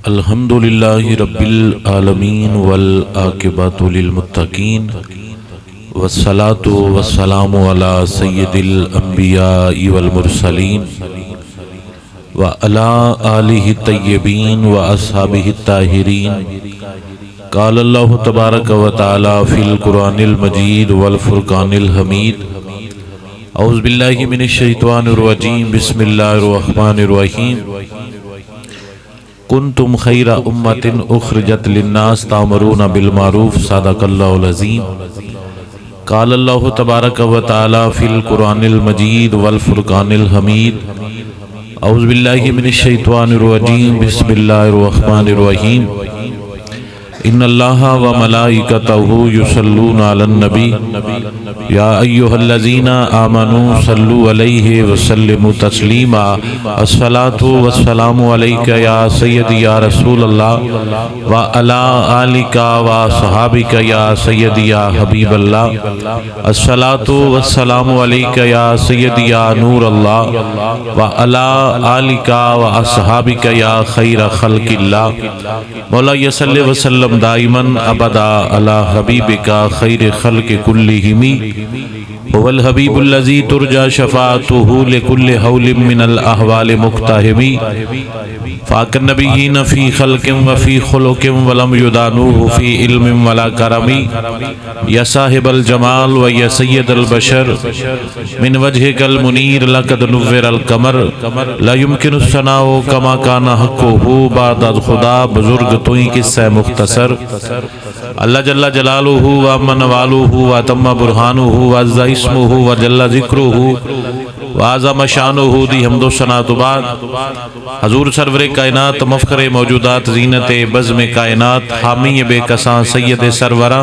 अल्हम्दुलिल्लाहि रब्बिल आलमीन वल आकिबतु लिल मुत्तकीन वस्सलातु वस्सलामु अला सय्यिदिल अंबिया वल मुरसलीन व अला आलिहि तय्यबीन व अस्हाबिहि ताहिरीन। क़ाल अल्लाहु तबारक व तआला फ़िल क़ुरानिल मजीद वल फ़ुरक़ानिल हमीद। औज़ु बिल्लाहि मिनश शैतानिर रजीम। बिस्मिल्लाहिर रहमानिर रहीम। कुन्तुम खैरा उम्मतिन उखरिजत लिन्नास तामरूना बिल मारूफ सदक़ल्लाहुल अज़ीम। क़ाल अल्लाहु तबारक व तआला फ़िल क़ुरानिल मजीद वल फ़ुरक़ानिल हमीद। औज़ु बिल्लाहि मिनश शैतानिर रजीम। बिस्मिल्लाहिर रहमानिर रहीम। इन्नल्लाहा व मलाइकतहु युसल्लूना अलन नबी या अय्युहल्लज़ीना आमनू सल्लु अलैहि व सल्लिमू तस्लीमा। अस्सलातु वस्सलामु अलैका या सय्यदी या रसूलल्लाह व अला आलिका व सहाबिका या सय्यदी या हबीबल्लाह। अस्सलातु वस्सलामु अलैका या सय्यदी या नूरल्लाह व अला आलिका व सहाबिका या खैर खल्क़िल्लाह। मौला यसल्लि व सल्लम दाइमन अबदा अला हबीबिका खैर खल्क़ि कुल्लिहिमी वल हबीबुल्लज़ी तुरजा शफ़ाअतुहु लिकुल्लि हौलिम मिनल अहवालि मुक़्तहिमी। फ़ाक़न नबिय्यीन फ़ी ख़ल्क़िन व फ़ी ख़ुलुक़िन व लम युदानूहु फ़ी इल्मिन वला करमी। या साहिबल जमाल व या सय्यदल बशर मिन वजहिकल मुनीर लक़द नुव्विरल क़मर ला युमकिनु सनाउ कमा काना हक़्क़ुहु बादल खुदा। बुज़ुर्ग तुई किस्सा मुख़्तसर। अल्लाह जल्ला जलालुहु व अम्मा नवालुहु व तम्मा बुरहानुहु व अज़्ज़ा इस्मुहु व जल्ला ज़िक्रुहु व आज़म शानुहु दी हम्दो सनात बाद। हज़ूर सरवरे कायनात मफ़ख़रे मौजूदात ज़ीनत बज़्म कायनात हामी बेकसां सय्यद सरवरा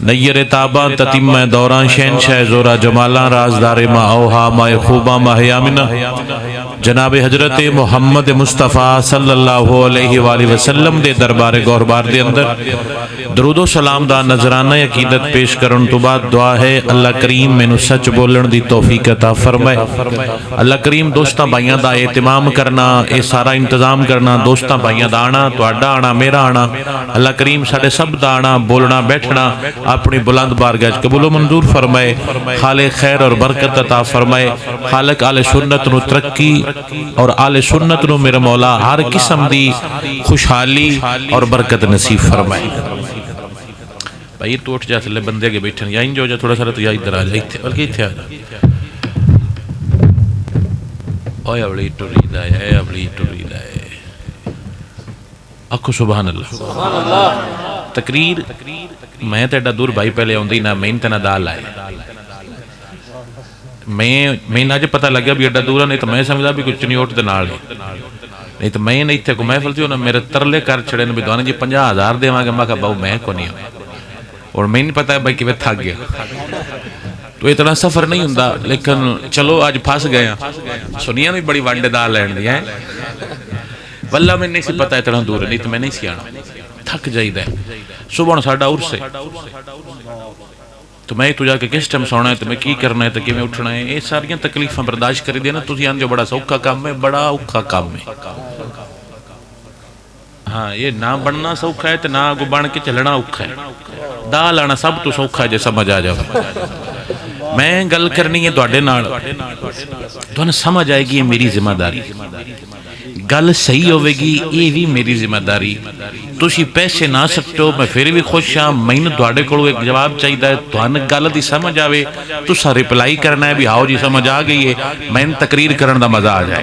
नय्यर ताबा ततीम दौरान शहनशाह ज़ोरा जमाला राज़दार माओहा माए खूबा माहयामिना जनाब हजरत मोहम्मद मुस्तफ़ा सल्लल्लाहु अलैहि वसल्लम दे दरबार गौरबार दे अंदर दरूदो सलाम दा नजराना अकीदत पेश करन तो बाद दुआ है अल्लाह करीम मैनू सच बोलण दी तौफीक अता फरमाए। अल्लाह करीम दोस्तां भाइयां दा एहतमाम करना, ये सारा इंतजाम करना, दोस्तां भाइयां दा आना, तुहाडा आना, मेरा आना, अल्लाह करीम साडे सब दा आना, बोलना बैठना अपनी बुलंद बारगाह कबूल मंजूर फरमाए। खाले खैर और बरकत अता फरमाए। खालक आले सुन्नत नू तरक्की और आले सुन्नत नू मेरा मौला हर किस्म दी खुशहाली और बरकत नसीब फरमाए। भाई तू उठ जा, थले बंदे के बैठे या इंज हो जा, थोड़ा सारा तू या इधर आ जा, इत्थे बल्कि इत्थे आ जा। ओए अबली टुरीदा है, अबली टुरीदा है। आखो सुभान अल्लाह, सुभान अल्लाह। तकरीर मैं तेरा दूर भाई पहले आउंदी ना मेहनत ना दाल आए। मैं अज पता लग्या भी एडा दूर, नहीं तो मैं समझदा भी कुछ नहीं उठ दे नाल नहीं तो मैं नहीं इत्थे को महफिल च उन्हें मेरे तरले कर छड़े ने भी दोने जी 50,000 देवांगे। मैं कहा बाऊ मैं को नहीं और मैं नहीं पता है भाई कि मैं थक गया। तो इतना सफर नहीं हुंदा, लेकिन चलो अज फस गए। सुनिया भी बड़ी वंड दाल लैन दी है वल्ला मैं नहीं सी पता इतना दूर, नहीं तो मैं नहीं सी आना। थक जाइदा सुबह साडा उर्स है तो मैं तू जाके किस टाइम सोना है तो मैं की करना है तो किवें उठना है, ये सारियां तकलीफां बर्दाश्त करी दी ना। तुसीं आंदे हो बड़ा सौखा काम है, बड़ा औखा काम है। हाँ ये ना बनना सौखा है तो ना अगो बन के चलना औखा है। दाल आना सब तो सौखा है जे समझ आ जाए। मैं गल करनी है तुहाडे नाल, तुहानूं समझ आएगी ये मेरी जिम्मेदारी। गल सही होगी ये भी मेरी जिम्मेदारी। तुसी पैसे ना सकते मैं फिर भी खुश हाँ। मैनूं तुहाडे कोलों एक जवाब चाहिए, तुहानूं गल दी समझ आवे, तुसा रिप्लाई करना है भी आओ जी समझ आ गई है, मैनूं तकरीर करन दा मजा आ जाए।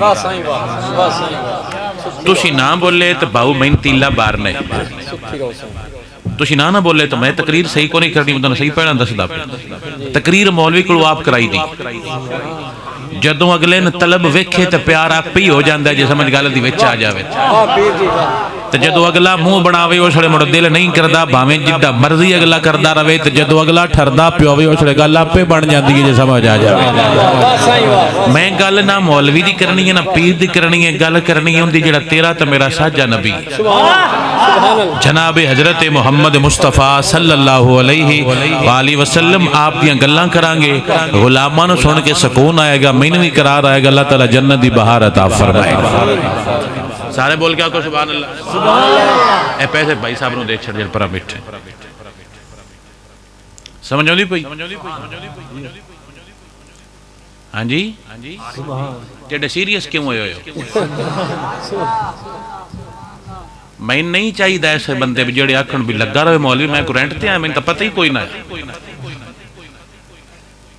तुसी ना बोले तो बाऊ मैनूं तीला बारना है, तुसी ना बोले तो मैं तकरीर सही को नहीं करनी। मैं सही पहला दसदा तकरीर मौलवी कोलों आप कराई दी। जदों अगले ने तलब वेखे तो प्यार आप ही हो जाता है जे समझ गल दी विच आ जाए। तो जदों अगला मुंह बनावे उसले मुड़ दिल नहीं करता, भावें जिद्दा मर्जी अगला करता रहे। तो जदों अगला ठरदा पियोवे उसले गल आपे बन जाती है जे समझ आ जाए। मैं गल ना मौलवी दी करनी है ना पीर दी करनी है, गल करनी है उनदी जेड़ा तेरा तो मेरा साझा नबी जनाब हजरत मोहम्मद मुस्तफ़ा सल्लल्लाहु अलैहि वसल्लम आप दियां गल्लां करांगे। गुलामां नूं सुन के सुकून आएगा, मैनूं भी करार आएगा। अल्लाह ताला जन्नत दी बहार अता फरमाएगा। सारे बोल के आको सुभान अल्लाह। ए पैसे भाई साहब नूं दे छड़ जे पर बैठे समझ आउंदी पई। हाँ जी तेरे सीरियस क्यों होए हो? मैं नहीं चाहिए ऐसे बंदे भी जेड़े आखण भी लगा रहे मौलवी मैं को रेंट ते आया मैंने तो पता ही कोई ना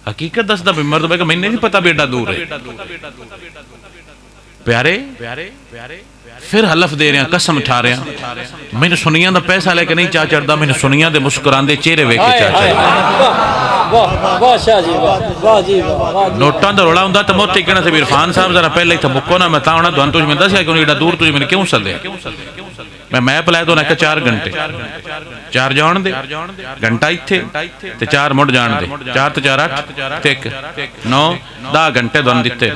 हकीकत दसदा भी मर्द मैं मैंने नहीं पता भी एडा दूर है। प्यारे फिर हलफ दे रहे कसम उठा रहे मैंने सुनिया का पैसा लेके नहीं चा चढ़ता मैंने सुनिया दे मुस्कुरांदे चेहरे वेख के चा चढ़दा। नोटां दा रौला हुंदा ते मोती कहना से इरफान साहब जरा पहले इत्थे मुक्को ना मैं तां होना तुहानू तुसीं मैनूं दस्सिया क्यों एडा दूर तुसीं मैनूं क्यों सद्दे मैं मैप लाया तो उन्हें 4 घंटे 4 जान दे घंटा इत्थे ते 4 मुड़ जान दे 4 ते 4 8 ते 1 9 10 घंटे तुहानू दित्ते।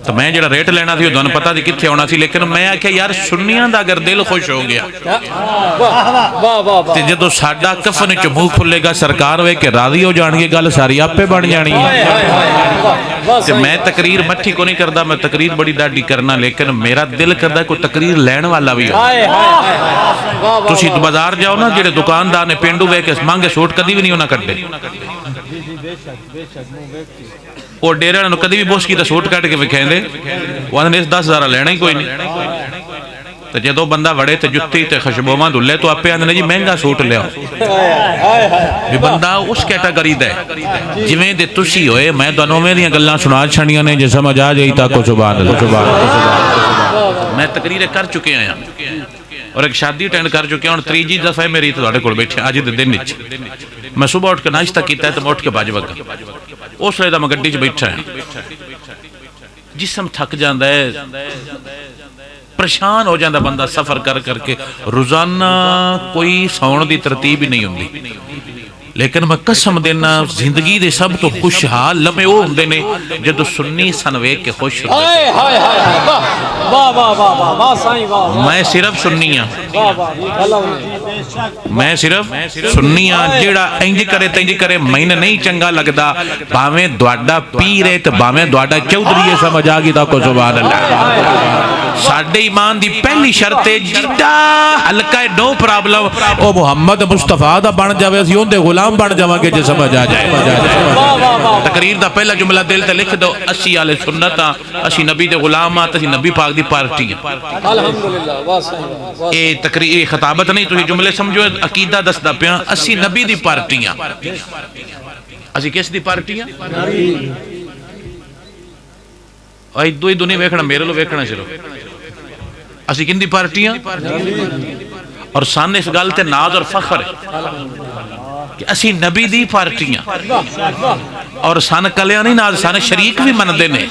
तो मैं जो रेट लेना थी तुहानू पता सी कित्थे आउणा सी लेकिन मैं आख्या यार सुन्नियां दा अगर दिल खुश हो गया ते जदों साडा कफन च मुंह खुलेगा सरकार वे के राजी हो जाणगे गल सारी आपे बन जानी है। ते मैं तकरीर मट्ठी को नहीं करदा मैं तकरीर बड़ी डाडी करना लेकिन मेरा दिल करदा कोई तकरीर लैण वाला भी हो। तुसीं बाजार जाओ ना जेड़े दुकानदार ने पेंडू वे के महंगे सूट कदी भी नहीं उन्हां कड्डे वो डेरे वालों कभी भी बुश की सूट कट के विखाते वो आंदे 10,000 लेना ही कोई नहीं। तो जो बंदा वड़े तो जुत्ती ते खुशबूवां धुले तो आपे आंदे जी महंगा सूट लिया भी बंदा उस कैटागरी दा जिवें दे तुसी होए मैं तुहानूं उवें दीयां गल्लां सुना छड़ियां ने जे समझ आ जाई तां को सुभान अल्लाह। मैं तकरीरें कर चुके हैं और एक शादी अटेंड कर चुके हैं और तीजी दफा मेरी तुहाडे कोल बैठे अज दे दिन मैं सुबह उठ के नाश्ता किया तो मैं उठ के बज वगा उस वेले मैं गड्डी च बैठा जिसम थक जाता है परेशान हो जाता बंदा सफर कर करके रोजाना कोई सौण की तरतीब ही नहीं होंगी। लेकिन मैं कसम देना जिंदगी दे सब तो खुशहाल लम्हे वो होंदे ने जदों सुन्नी सन वेख के खुश मैं सिर्फ सुन्नी हाँ मैं सिर्फ सुन्नी हाँ जेड़ा इंज करे मैंने नहीं चंगा लगता भावें दुआडा पीर है तो भावें दुआडा चौधरी है समझ आ गई ताको सुभान अल्लाह। साडे ईमान दी पहली शर्त है जिड्डा हल्का है नो प्रॉब्लम ओ मुहम्मद मुस्तफा दा बन जावे असीं उहदे गुलाम बन जावांगे जे समझ आ जाए। तकरीर दा पहला जुमला दिल ते लिख दो असी आले सुन्नत हां असी नबी दे गुलाम हां असी नबी पाक दी पार्टी हां अल्हम्दुलिल्लाह वाह सही ए तकरीर खिताबत नहीं तुसीं जुमले समझो अकीदा दसदा पिया असी नबी दी पार्टी हां असी किस दी पार्टी हां इदू ही दुनिया वेखना मेरे लो वेखना सिर्फ असी किंदी पार्टी और सन इस गल ते नाज और फखर कि असी नबी दी पार्टी और सन कलिया नहीं नाज सन शरीक भी मनते ने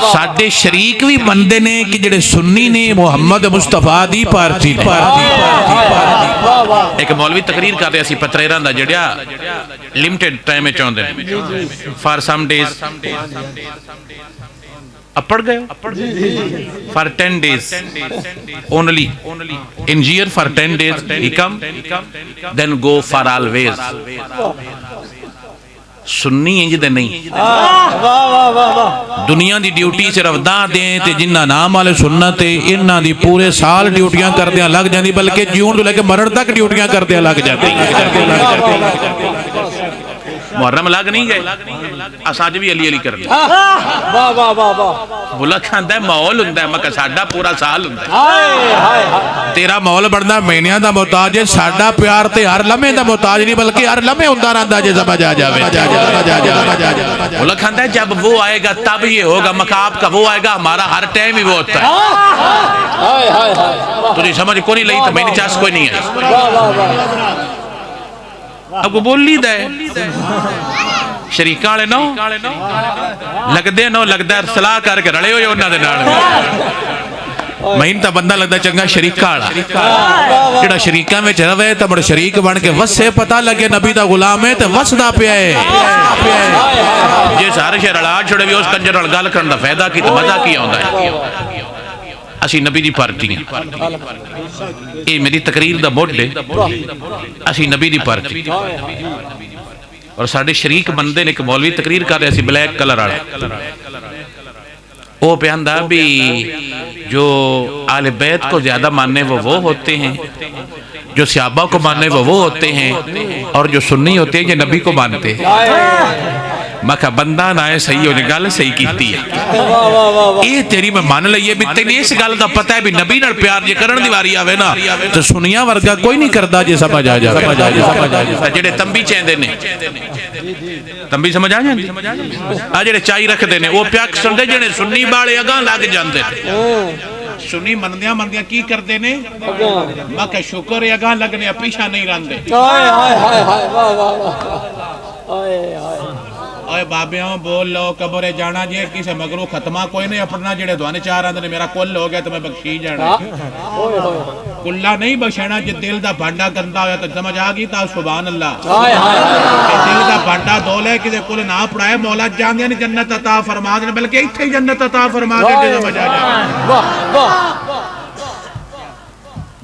साडे शरीक भी मनते ने कि जेडे सुन्नी ने मुहम्मद मुस्तफा दी पार्टी एक मौलवी तकरीर कर रहे सी पत्रेरां दा जेड़ा लिमिटेड टाइम में चाहते फॉर सम डेज पढ़ गए for 10 days only in year for 10 days he come then go for always Sunni इंज दे नहीं दुनिया दी ड्यूटी सिर्फ दा दे ते जिन्ना नाम वाले सुन्नत इन्हां दी पूरे साल ड्यूटियां करदे लग जांदी बल्कि जीवन तो लेके मरण तक ड्यूटियां करदे लग जांदी। मुहर्रम लग नहीं गए अस अज भी अली अली करने वाह वाह वाह वाह बुला खांदा माहौल हुंदा मैं कहा साडा पूरा साल हुंदा तेरा माहौल बनदा महीनियां दा मोहताज है साडा प्यार ते हर लम्हे दा मोहताज नहीं बल्कि हर लम्हे हुंदा रहंदा जे समझ आ जावे बुला खांदा जब वो आएगा तब ये होगा मकाब का वो आएगा हमारा हर टाइम ही वो होता है तुझे समझ को नहीं लई तो मैंने चास कोई नहीं है अब बोली दे शरीका वाले नो लगदे नो लगदा सलाह करके रले हो उन्हां दे नाल मैनू तो बंदा लगता चंगा शरीका वाला जेड़ा शरीका में रवे तो मुड़ शरीक बन के वसे पता लगे नबी दा गुलाम है तो वसदा पिया जे सारे शहर रला छोड़े भी उस कंजर नाल गल करन दा फायदा की तो मजा की आउंदा है। असी नबी दी पार्टी ये मेरी तकरीर दा मुड है असी नबी दी पार्टी और साडे शरीक बंदे ने एक मौलवी तकरीर कर रहे सी ब्लैक कलर वाला वो प्यांदा भी जो आले बैत को ज़्यादा मानने वो होते हैं, जो सहाबा को मानने वो होते हैं, और जो सुन्नी होते हैं ये नबी को मानते हैं। मैं कहा बंदा ना है सही हो गल सही की है ये तेरी मैं मान लईए भी तेन इस गल का पता है भी नबी नाल प्यार जे करन दी वारी आवे ना तो सुनिया वर्गा कोई नहीं करता जे समझ आ जाए। जेड़े तंबी चेंदे ने तंबी समझ आ जांदी आ जेड़े चाई रखदे ने वो प्याक सुनदे जेड़े सुन्नी वाले अगां लग जांदे सुन्नी मनदियां मनदियां की करदे ने मैं कहा शुक्र है अगां लगने पीछा नहीं रंदे। ओए बाबिया बोल लो कबरे जाना जे किसे मगरू खत्मा कोई नहीं अपना जेड़े दुआने चार आंदे ने मेरा कुल हो गया तो मैं बख्शी जाना कुल्ला नहीं बख्शना जे दिल दा भांडा गंदा होया तो समझ आ गई ता सुभान अल्लाह दिल दा भांडा धो ले किसे कुल ना पड़ाए मौला जांदे ने जन्नत अता फरमा दे बल्कि इत्थे ही जन्नत अता फरमा दे समझ आ जाए।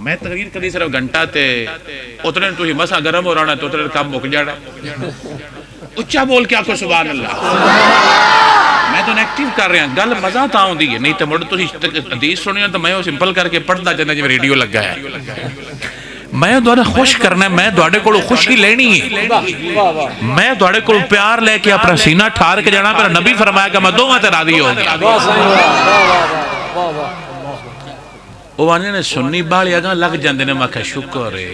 मैं तकरीर करी सिर्फ घंटा ते उतने तुसी मसा गरम हो रहना तो उतने काम मुक जाना उच्चा बोल के आखो सुभान अल्लाह। मैं तो एक्टिव कर रहा गल मजा तो आउंदी है नहीं तो मुड़ तुसी हदीस सुनी तो मैं सिंपल करके पढ़दा जांदा जिवें रेडियो लगा है। मैं तुहानू खुश करना मैं तुहाडे कोलों खुशी लेनी है मैं तुहाडे कोल प्यार लेके अपना सीना ठार के जाना मेरा नबी फरमाया कि मैं दोवां ते राजी हो गया। वो आने ने सुन्नी बाल अगां लग जांदे ने मैं कहा शुक्र है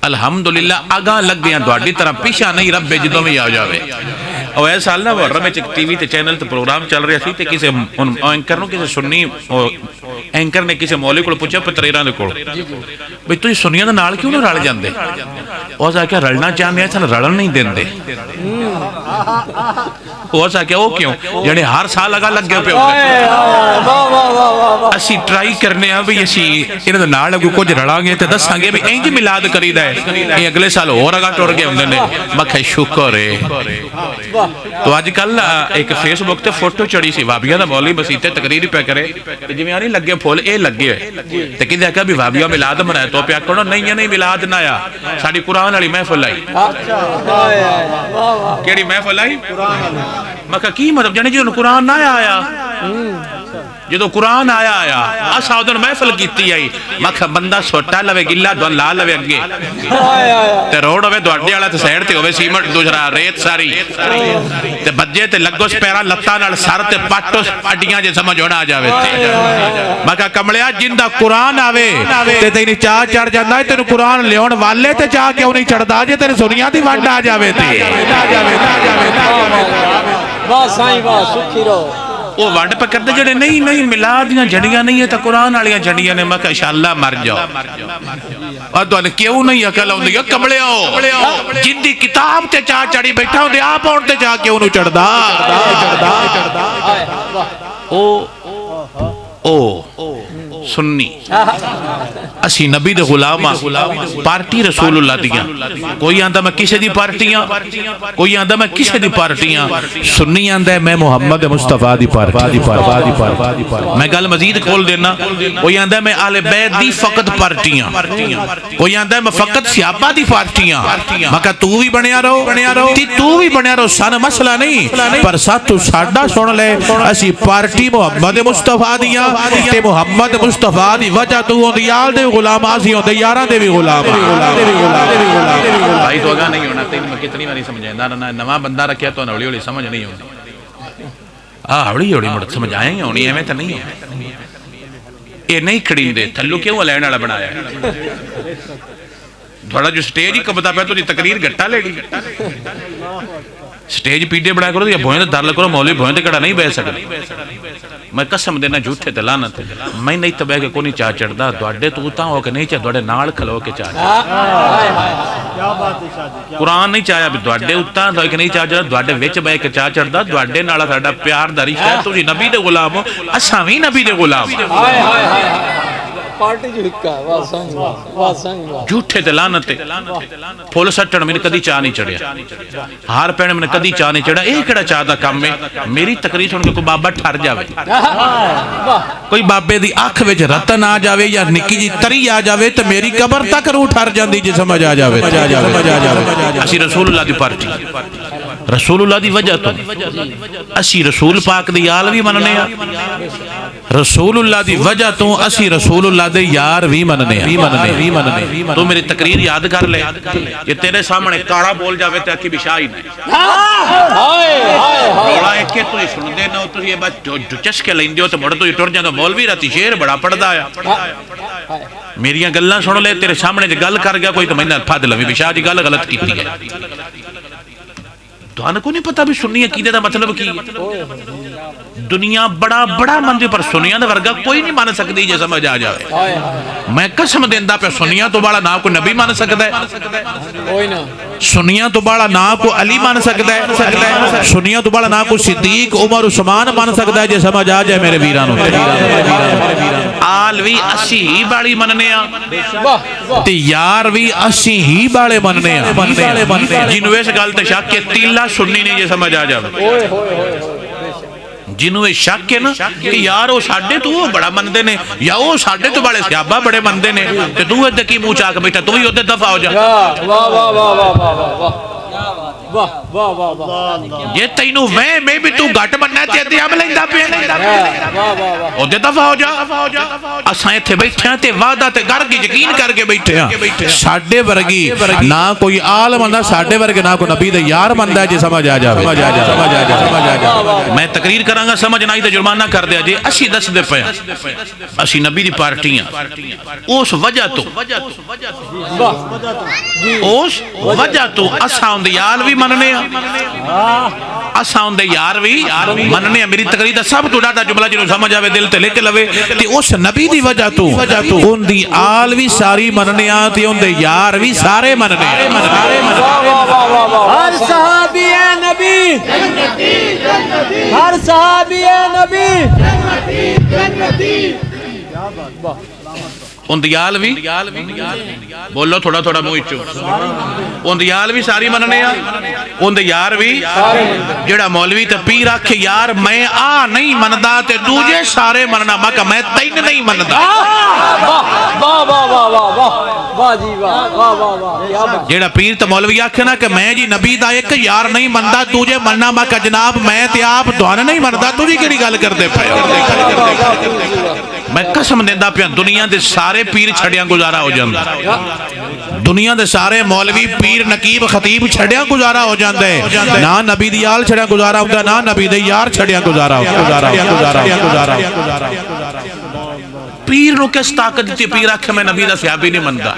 अलहमदुलिल्लाह अगां लग गया तुहाडी तरह पीछा नहीं रब्बे जदों भी आ जावे। और ऐसा साल ना मुहर्रम में टीवी ते चैनल ते प्रोग्राम चल रहा सी ते किसी एंकर नूं किसी सुन्नी एंकर ने किसी मौलवी कोल पूछा पतरेरां दे कोल भी तुसीं सुन्नियां दे नाल क्यों ना रल जांदे उस आख्या रलना चाहते हैं सानूं रलन नहीं देंदे उस आख्या वो क्यों जेड़े हर साल लगा लगे पे असीं ट्राई करने आ भी असीं इन्हां दे नाल अगों कुछ रलांगे ते दसांगे भी इंज मिलाद करीदा है ये अगले साल होर अगा टुर गए हुंदे ने। मैं कहा शुक्र है। तो अजकल एक फेसबुक ते फोटो चढ़ी सी वाबिया दा मौलवी मसीते तकरीर पे करे जिवें नहीं लगे फुल ये लगे ते किंदे आख्या भी वाबिया मिलाद मनाया तो प्या करो नहीं नहीं मिलाद ना आया साडी कुरान वाली महफिल आई केड़ी महफिल आई मैं कहा की मतलब जाने जो कुरान ना आया जो कुरान आया आया असा उधर महफिल की आई मैं कहा बंदा सोटा लवे गिला ला लवे अगे ते रोड होवे तुहाडे वाला ते साइड ते होवे सीमेंट दूसरा रेत सारी ते बज्जे ते लगो पैरा लत्तां नाल सर ते पाटो पाटियां जे समझ होना आ जावे मैं कहा कमलिया जिंदा कुरान आवे ते तैनूं चाह चढ़ जांदा तेनू कुरान लियाउण वाले ते चाह क्यों नहीं चढ़दा जे तेरे सुनिया दी वंड आ जावे ते वाह साईं वाह सुखी रहो वो वंड पकड़ते जड़े नहीं नहीं मिलाद दियां जड़ियां नहीं है तो कुरान वालियां जड़ियां ने मैं इंशाअल्लाह मर जाओ और तुहानू क्यों नहीं अकल आउंदी कमलिया जिंदी किताब ते चाह चढ़ी बैठा होंदे आप आउण ते चाह क्यों नहीं चढ़दा ओ ओ सुन्नी असी नबी दे गुलाम पार्टी रसूलुल्लाह दियां कोई आंदा मैं किसे दी पार्टियां कोई आंदा मैं किसे दी पार्टियां सुन्नी आंदा मैं मुहम्मद मुस्तफा दी पार्टी मैं गल मजीद खोल देना कोई आंदा मैं आले बैत दी फकत पार्टियां कोई आंदा मैं फकत सहाबा दी पार्टियां मैं कहा तू भी बनया रहो तू भी बनया रहो सन मसला नहीं पर साथ तू साडा सुन ले असी पार्टी मुहम्मद मुस्तफा दियां ते मुहम्मद मुस्तफा दी वजह तू होंदी याल दे गुलाम आसी होंदे यारां दे भी गुलाम भाई तो अगा नहीं होना तेन मैं कितनी बारी समझांदा ना नवा बंदा रखया तो हौली हौली समझ नहीं होंदी हौली हौली मुड़ समझ आया ही होनी एवें तो नहीं है ये नहीं खड़ींदे थल्लू क्यों लैण वाला बनाया थोड़ा जो स्टेज ही कबदा पे तो तकरीर गट्टा लेगी स्टेज पीडे बना करो या भोए दर करो मौलवी भोए कड़ा नहीं बह सकते मैं कसम देना झूठे ते लानत मैं नहीं तो बह के कोई चाह चढ़दा तुहाडे तू तां हो के नहीं चाह तुहाडे नाल खलो के चाह कुरान नहीं चाहया भी तुहाडे उत्तां हो के नहीं चाह चढ़दा तुहाडे विच बह के चाह चढ़दा तुहाडे नाल साडा प्यार दा रिश्ता है तुसीं नबी दे गुलाम हो असां भी नबी दे गुलाम पार्टी झूठे ते लानत फुल सट्टण मैंने कदी चाह नहीं चढ़िया हार पैण मैंने कदी चाह नहीं चढ़ा ये केड़ा चाह दा काम है मेरी तकरीर सुन के कोई बाबा ठर जावे कोई बाबे दी अख विच रतन आ जावे या निक्की जी तरी आ जावे ते मेरी कबर तक रूह ठर जांदी जे समझ आ जावे असी रसूलुल्लाह दी पार्टी रसूलुल्लाह दी वजह तो असी रसूल पाक दी यार भी मनने आ, रसूलुल्लाह दी वजह तो असी रसूलुल्लाह दे यार भी मनने आ। तू मेरी तकरीर याद कर ले, ये तेरे सामने काड़ा बोल जावे ते आखी बिशा ही नहीं रोला एक के तू सुनदे ना, तू ये बस चस्के लेंदे हो ते मुड़ तू टुर जांदा। मौलवी राती शेर बड़ा पढ़दा आ, मेरियां गल्लां सुन ले, तेरे सामने जे गल कर गया कोई तो मैंने फद लवी बिशा जी गल गलत की है। तुहानू को नहीं पता भी सुन्नी अकीदे दा मतलब की है? दुनिया बड़ा बड़ा मंदी पर सुनिया दा वर्गा कोई नहीं मान सकती जे समझ आ जाए। मैं कसम देंदा पे सुनिया तो बड़ा ना कोई नबी मान सकदा है, सुनिया तो बड़ा ना को अली मान सकदा है, सुनिया तो बड़ा ना को सिद्दीक उमर उस्मान मान सकदा है जे समझ आ जाए मेरे वीरां नूं। आल भी असी ही बाली मनने आ ते यार भी असी ही बाले मनने आ। जिन्हों इस गल ते शक है तीला सुन्नी नहीं जे समझ आ जाए, जिन्हों शक है ना कि यार वो साडे तो वो बड़ा मनते ने या वो साडे तो बड़े सहाबा बड़े मनते ने, ते तू इधर की मुंह चाक बैठा, तू ही उधर दफा हो जा। ये तैनू वह में भी तू घट बनना ते अते अब लेंदा पे ओदे दफा हो जा। असां इत्थे बैठे हां ते वादा ते घर की यकीन करके बैठे हां, साडे वर्गी ना कोई आलम आंदा, साडे वर्गे ना कोई नबी दे यार बनदा है जे समझ आ जावे। मैं तकरीर करांगा, समझ ना आई ते जुर्माना कर दिया जे। असी दसदे पे असी नबी दी पार्टी हां, उस वजह तो असां उंदे यार भी मनने असां उंदे यार भी मनने। मेरी तकरीर दा सब तो ज्यादा जुमला जिन्हों समझ आवे दिल ते लिख लवे ते उस नबी दी वजह तो उंदी आल भी सारी मनने आ ते उंदे यार भी सारे मनने। हर सहाबी है नबी, हर सहाबी है नबी, उंदियाल भी बोलो थोड़ा थोड़ा मुंह चो, उंदियाल भी सारी मनने आ, उंदे यार भी। जेड़ा मौलवी ते पीर आखे यार मैं आ नहीं मनदा ते दूजे सारे मनना, मैं कहा मैं तैन नहीं मनदा। जेड़ा पीर ते मौलवी आखे ना कि मैं जी नबी दा एक यार नहीं मनदा दूजे मनना, मैं कहा जनाब मैं ते आप तुहानू नहीं मनदा, तुसी केड़ी गल करदे पे हो? मैं कसम देंदा पिया दुनिया दे सारे पीर छड़िया गुजारा हो जांदा, दुनिया दे सारे मौलवी पीर नकीब खतीब छड़िया गुजारा हो जांदे, ना नबी दी आल छड़िया गुजारा होंदा, ना नबी दे यार छड़िया गुजारा गुजारा। पीर नु किस ताकत दी पीर आखे मैं नबी दा सहाबी नहीं मनदा?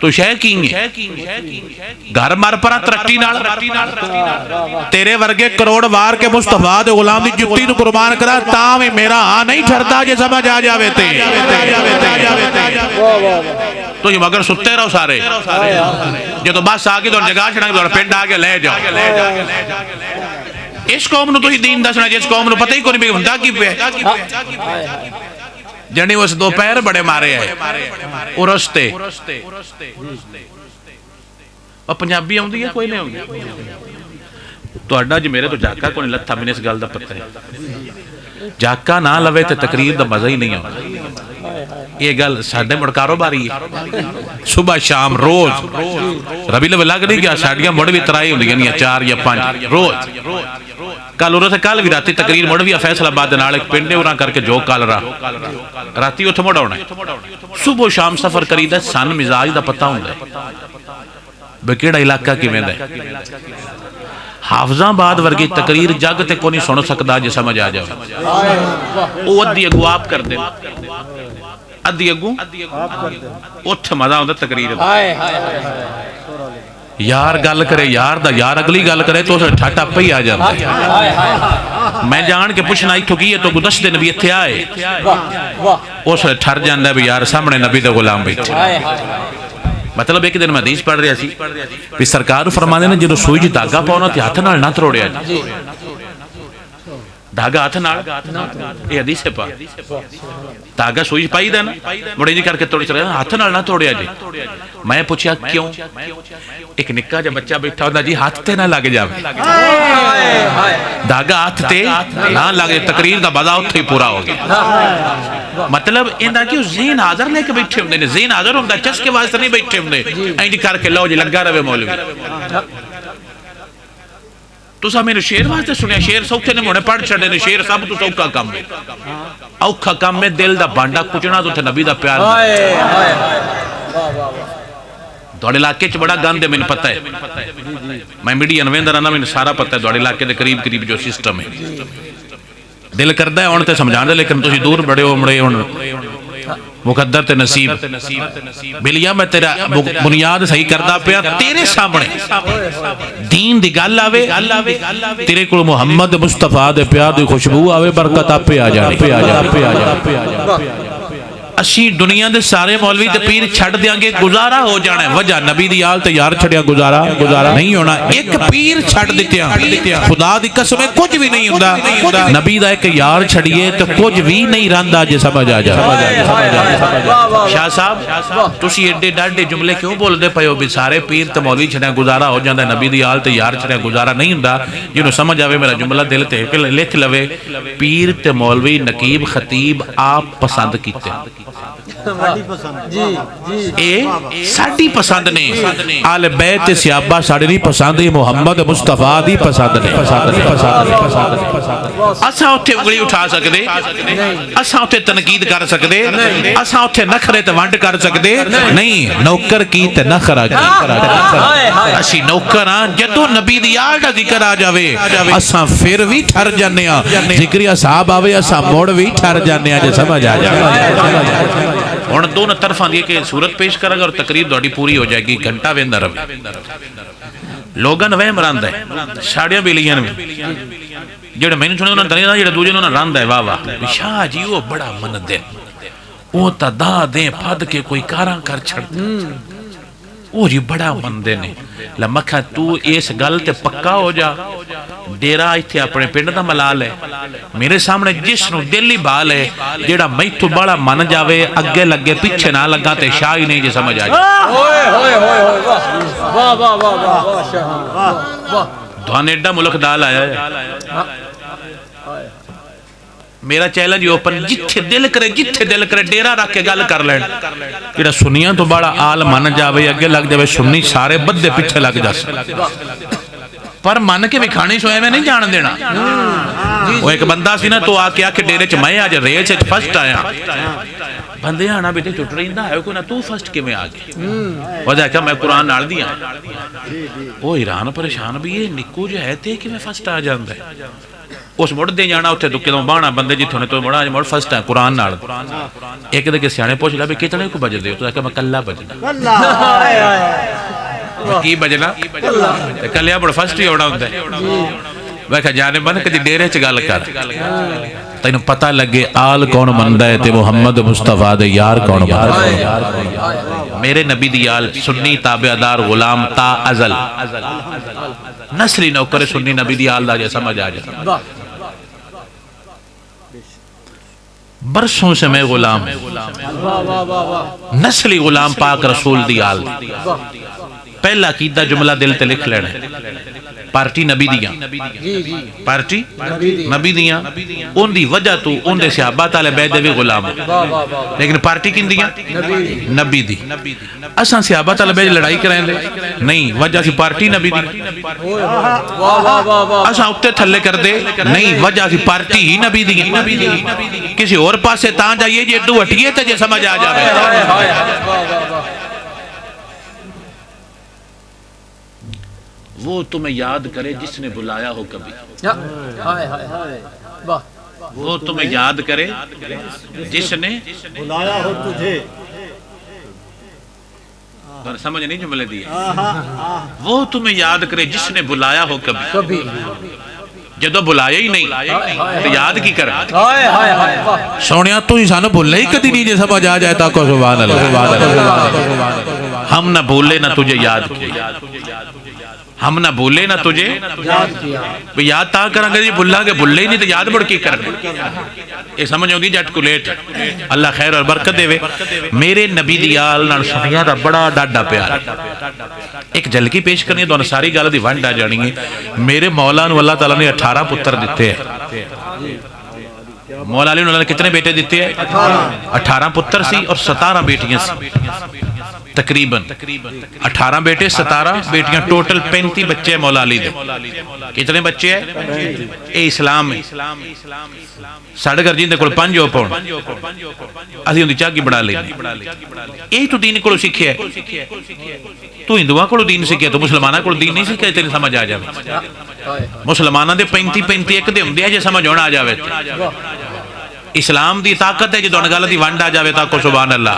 तो शह की घर मर परा तरक्की नाल, तेरे वर्गे करोड़ वार के मुस्तफा दे गुलाम दी जुत्ती नु कुर्बान करा तां भी मेरा हां नहीं ठरदा जे समझ आ जावे ते। तो ये मगर सुते रहो सारे, जो तो बस आ गई तो जगह छड़ा तो पिंड आ के ले जाओ। इस कौम नु तुसीं दीन दसना जिस कौम नु पता ही कोई नहीं हुंदा की पे जने उस दोपहर बड़े मारे है उरस्ते और पंजाबी आउंदी है कोई नहीं आउंदी तुहाडा जी मेरे तो जाका कोई लत्था मैंने इस गल दा पता है। जाका ना लवे तो तकरीर दा मजा ही नहीं आउंदा। ये गल साडे मुड़ कारोबारी है, सुबह शाम रोज रबी लव लग नहीं गया साडियां मुड़ भी तराई होंदियां 4 या 5 रोज। कल उरे से कल भी राती तकरीर मुड़ भी फैसलाबाद नाल एक पिंड उरा करके जो कल राती उत्थे मुड़ आउणा। सुबह शाम सफर करीदा, सन मिजाज दा पता हुंदा बे किहड़ा इलाका किवें दा। हाफजाबाद वर्गी तकरीर जग ते कोई नहीं सुन सकदा जे समझ आ जाए। वो अद्धी अगू आप कर दे, अद्धी अगू उत्थे मजा आउंदा तकरीर दा। यार गल करे यार दा, यार अगली गल करे तो ठाटा पे ही आ जाता। मैं जान के पूछना इत्थों की है तो 10 दिन भी इत्थे आए उस ठर जांदा भी यार सामने नबी दे गुलाम बैठे। मतलब एक दिन मैं हदीस पढ़ रहा सी भी सरकार फरमांदे ने जो सूई च धागा पाउणा ते हथ नाल ना तरोड़िया, धागा हथ नाल, ये हदीस है पा धागा सुई पाई दा ना मुड़े जी करके तोड़ चले हाथ नाल ना तोड़िया जी। मैं पूछा क्यों? एक निक्का जा बच्चा बैठा होता जी हाथ ते ना लग जावे, धागा हाथ ते ना लगे तकरीर दा मजा उत्थे ही पूरा हो गया। मतलब इन्दा क्यों ज़हन हाज़र लेके बैठे होंदे ने, ज़हन हाज़र होंदा चस्के वास्ते नहीं बैठे होंदे इंज करके लो जी लगा रहे मौलवी। तुसा मेरे शेर वास्ते सुनिया, शेर सौखे ने मुने पढ़ छड़े ने, शेर सब तो सौखा काम है, औखा काम है दिल दा भांडा कुचना तो नबी दा प्यार। थोड़े इलाके च बड़ा गंद है, मैंने पता है, मैं मीडिया नवेंद्र आना, मैंने सारा पता है थोड़े इलाके के करीब करीब जो सिस्टम है। दिल करता है उन्हें समझा दे, लेकिन तुम दूर बड़े हो मड़े हुण मुकद्दर ते नसीब बिलिया मैं तेरा बुनियाद सही करदा पिया तेरे सामने दीन दी गल आवे, तेरे को मुहम्मद मुस्तफा दे प्यार दी खुशबू आवे, बरकत आपे आ जाए। असी दुनिया दे सारे मौलवी ते पीर छड़ देंगे, गुजारा हो जाना है। वजह नबी दी आल ते यार छड़िया गुजारा नहीं होना। एक पीर छड़ दित्या, खुदा दी कसम कुछ भी नहीं हुंदा। नबी दा एक यार छड़िए तो कुछ भी नहीं रहिंदा, जे समझ आ जाए। शाह साहब तुसी एडे डाडे जुमले क्यों बोलदे पए हो भी सारे पीर ते मौलवी छड़िया गुजारा हो जांदा, नबी दी आल ते यार छड़िया गुजारा नहीं हुंदा। जिन्हों समझ आवे मेरा जुमला दिल ते लिख लवे। पीर ते मौलवी नकीब खतीब आप पसंद कीते, साडी पसंद ने। आले बैत सियाबा साडी नहीं पसंद, मुहम्मद मुस्तफा दी पसंद ने। असा उत्थे उंगली उठा सकदे, असा उत्थे तनकीद कर सकदे, असा उत्थे नखरे ते वंड कर सकदे नहीं। नौकर की ते नखरा की। असी नौकर हां, जदों नबी दी आल दा जिक्र आ जावे असा फिर भी ठर जाने आ, जिक्रिया साहब आवे असा मुड़ भी ठर जाने आ, जे समझ आ जाए। हुण दोनों तरफां दी एक सूरत पेश करांगा और तकरीर तुहाडी पूरी हो जाएगी। घंटा वेंदा रहे। लोगों वहम रंदा है, साड़ियां बिलियां भी जेड़े मैनूं सुने उन्हां दरिया जेड़े दूजे उन्हां रंदा है। वाह वाह शाह जी वो बड़ा मनदे, वो तां दा दे फद के कोई कारां कर छड़दे, वो जी बड़ा मनदे ने। लमखा तू इस गल ते पक्का हो जा, डेरा इत्थे अपने पिंड दा मलाल है। मेरे सामने जिसनू दिल ही बाल है, जेड़ा मैथों बड़ा मन जावे अगे लगे पीछे ना लगा ते शाह ही नहीं, जे समझ आ जाए। तुहाने एडा मुल्क दाल आया है। मेरा चैलेंज ओपन, जिथे दिल करे डेरा रख के गल कर लैन। जेड़ा सुनिया तो बड़ा आल मन जावे अगे लग जावे, सुन्नी सारे बद्दे पीछे लग जाए, पर मन के विखानी सोए में नहीं जान देना। वो एक बंदा सी ना, तो आके आके डेरे च मैं अज रेस च फस्ट आया। बंदे आना बेटे टुट रहिंदा है कोई ना, तू फस्ट किवें आ गया? वजह क्या मैं कुरान नाल दी हां। वो हैरान परेशान भी ये निक्कू जो है ते किवें फस्ट आ जांदा है। उस मुड़दे जाना उत्थे दुक्के तो बाहना बंदे जिथों ने तो मुड़ा मुड़ फस्ट है कुरान नाल। एक दे के सियाणे पूछ ला भी कितने को बजदे हो? तो आखे मैं कल्ला बजना। की बजना कलिया बड़ फस्ट ही होना होंदा है। मैं कहा जाने बन कदी डेरे च गल कर, तैनूं पता लगे आल कौन मनदा है ते मुहम्मद मुस्तफा दे यार कौन मनदा है। मेरे नबी दी आल सुन्नी ताबेदार गुलाम ता अजल नस्ली नौकर सुन्नी नबी दी आल दा, जे समझ आ जाए। बरसों से मैं गुलाम, नस्ली गुलाम पाक रसूल दी आल। पहला कीदा जुमला दिल ते लिख लेना, पार्टी नबी दियां, पार्टी नबी दियां, उनदी वजह तू उनदे सहाबा ताले बैद दे भी गुलाम, लेकिन पार्टी किंदियां नबी दी। असां सहाबा ताले बैद लड़ाई करांदे नहीं, वजह सी पार्टी नबी दी। असां उत्ते थल्ले करदे नहीं, वजह सी पार्टी ही नबी दी। किसी और पासे तां जाइए जे तू हटिए ते जे समझ आ जावे। वो तुम्हें याद करे जिसने बुलाया हो कभी, वो तुम्हें याद करे जिसने बुलाया हो तुझे। समझ नहीं जुमले दिए। वो तुम्हें याद करे जिसने बुलाया हो कभी, जदों बुलाया ही नहीं तो याद की कर। सोनिया तू ही सानू भुल्ले ही कदी नहीं, जे समझ आ जाए ताको सुभान अल्लाह। हम ना भूले ना तुझे याद किया, हम ना भूले ना तुझे याद ता करांगे जी, भुल्लांगे भुल्ले ही नहीं तो याद बढ़ के करने। ये समझ आउंदी जट को लेट। अल्लाह खैर और बरकत देवे। मेरे नबी दी आल नाल सुनिया दा बड़ा डाडा प्यार। एक झलकी पेश करनी है, तुहानू सारी गल दी वंड आ जानी है। मेरे मौला नू अल्लाह ताला ने 18 पुत्र दिते हैं। मौला अली ने कितने बेटे दिते हैं? 18 पुत्र सी और 17 बेटियां सी। तकरीबन 18 बेटे 17 बेटियां, टोटल 35 बच्चे मौला अली दे। कितने बच्चे है? ये इस्लाम है। साढ़े घर जिंदे कोल 5 हो पाउण असीं उहदी झागी बना लेनी। यही तू दीन कोलों सीखिया। तू हिंदुआं कोलों दीन सीखिया, तू मुसलमानां कोलों दीन नहीं सीखिया। तेरी समझ आ जाए मुसलमानां दे 35 एक दे हुंदे आ जे समझ होना आ जाए। इस्लाम दी ताकत है जो गल दी वंड आ जाए ताको सुभान अल्लाह।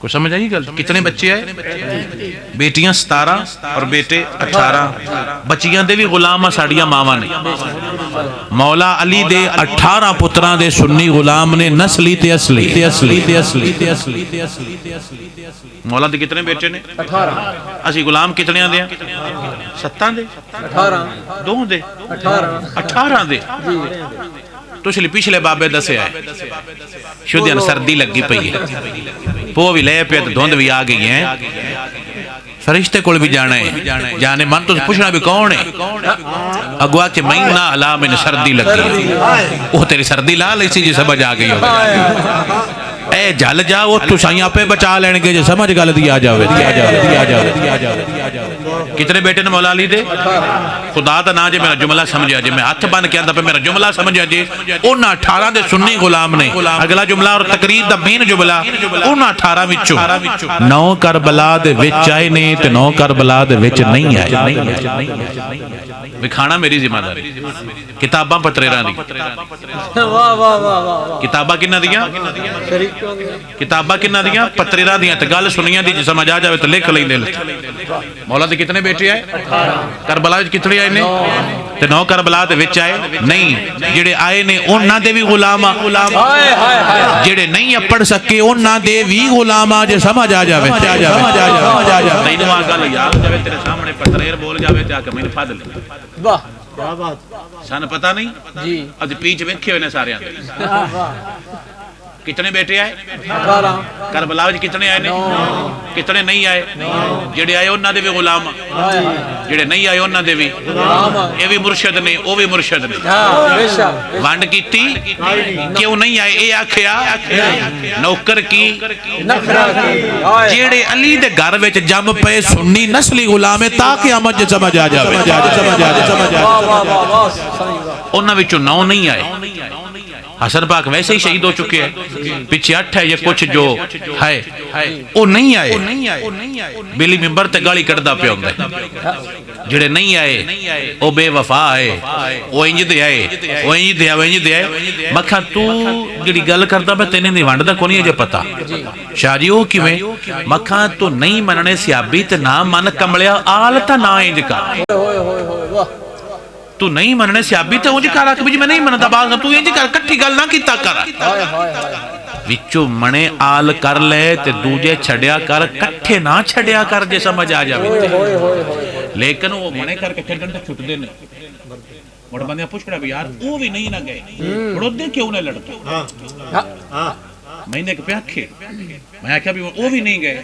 कुछ समझ आई गल? कितने बच्चे है? बेटियां 17 और बेटे 18। बच्चियां दे भी गुलाम आ साड़ियां मावां ने। मौला अली दे 18 पुत्रां दे सुन्नी गुलाम ने, नस्ली ते असली। मौला दे कितने बेटे ने? 18। असी गुलाम कितने दे? 7 दे 18 दो दे 18 दे। पिछले पिछले बाबे दसिया है शुद्धियां सर्दी लगी पई है, पो भी ले पे तो धुंध भी आ गई है। फरिश्ते कोल भी जाना है, जाने मन तो पूछना भी कौन है। अगवा के महीना हला मैंने सर्दी लगी, वो तेरी सर्दी ला ली सी जी, समझ आ गई हो। ए जल जा वो तू साई आपे बचा लेंगे जो समझ गल दी आ जावे। कितने बेटे ने मौला अली दे? खुदा दा ना जे मेरा जुमला समझिया जे, मैं हाथ बन के आंदा पे मेरा जुमला समझिया जे। उन्हां 18 दे सुन्नी गुलाम ने। अगला जुमला और तकरीर दा मेन जुमला, उन्हां 18 विचों 9 करबला दे विच आए ने ते 9 करबला दे विच नहीं आए। विखाना मेरी जिम्मेदारी। किताबां पत्रेरां दी। वाह वाह वाह वाह। किताबां किन्ना दियां? किताबां किन्ना दियां? पत्रेरां दियां। ते गल सुनियां दी समझ आ जावे तो लिख लैंदे। मौला दे कितने बेटे आए? करबला विच कितने आए ने? ते 9 करबला दे विच आए नहीं। जेड़े आए ने उन्हां दे भी गुलाम आ, जेड़े नहीं पढ़ सके उन्हां दे भी गुलाम आ। जे समझ आ जावे समझ आ जावे। तैनूं आ गल याद जावे, तेरे सामने पत्रेर बोल जावे ते आके मैनूं फड़ ले। वाह क्या बात। सन पता नहीं जी अज पीछ वेखे हुए ने सारे। कितने बेटे आए? 18। करबला विच कितने आए ने? कितने नहीं आए? जेड़े आए उन्हां दे भी गुलाम, जेड़े नहीं आए उन्हां दे भी। ये भी मुर्शद ने, वो भी मुर्शद ने। वंड कीती क्यों नहीं आए? ये आखिया नौकर की जेड़े अली दे घर विच जम पे सुन्नी नस्ली गुलाम है, ताकि अमद समझ आ जावे। उन्हां विचों 9 नहीं आए। हसन पाक वैसे ही शहीद हो चुके हैं, पीछे 8 है, ये कुछ जो है वो नहीं आए। बिली मिंबर ते गाली कढ़दा पे हुंदा है। जेड़े नहीं आए वो बेवफा है, वो इंज दे आए, वो इंज दे आए। मखा तू जेड़ी गल करदा मैं तेने दी वंड दा कोई नहीं जे पता। शाह जी वो किवें? मखा तू नहीं मनने सियाबी ते ना मन कमलिया, आल ता ना इंज कर। तू नहीं मनने सियाबी ते उंज कर आख भी मैं नहीं मनदा, बात तू इंज कर, कट्ठी गल ना कीता कर। विचों मने आल कर ले ते दूजे छड़िया कर, कट्ठे ना छड़िया कर जे समझ आ जावे। लेकिन वो मने करके छड्डन ते छुटदे ने। मुड़ बंदे पुछड़ा भी यार वो भी नहीं ना गए, मुड़दे क्यों ना लड़के? मैंने एक प्याखे मैं आख्या भी वो भी नहीं गए,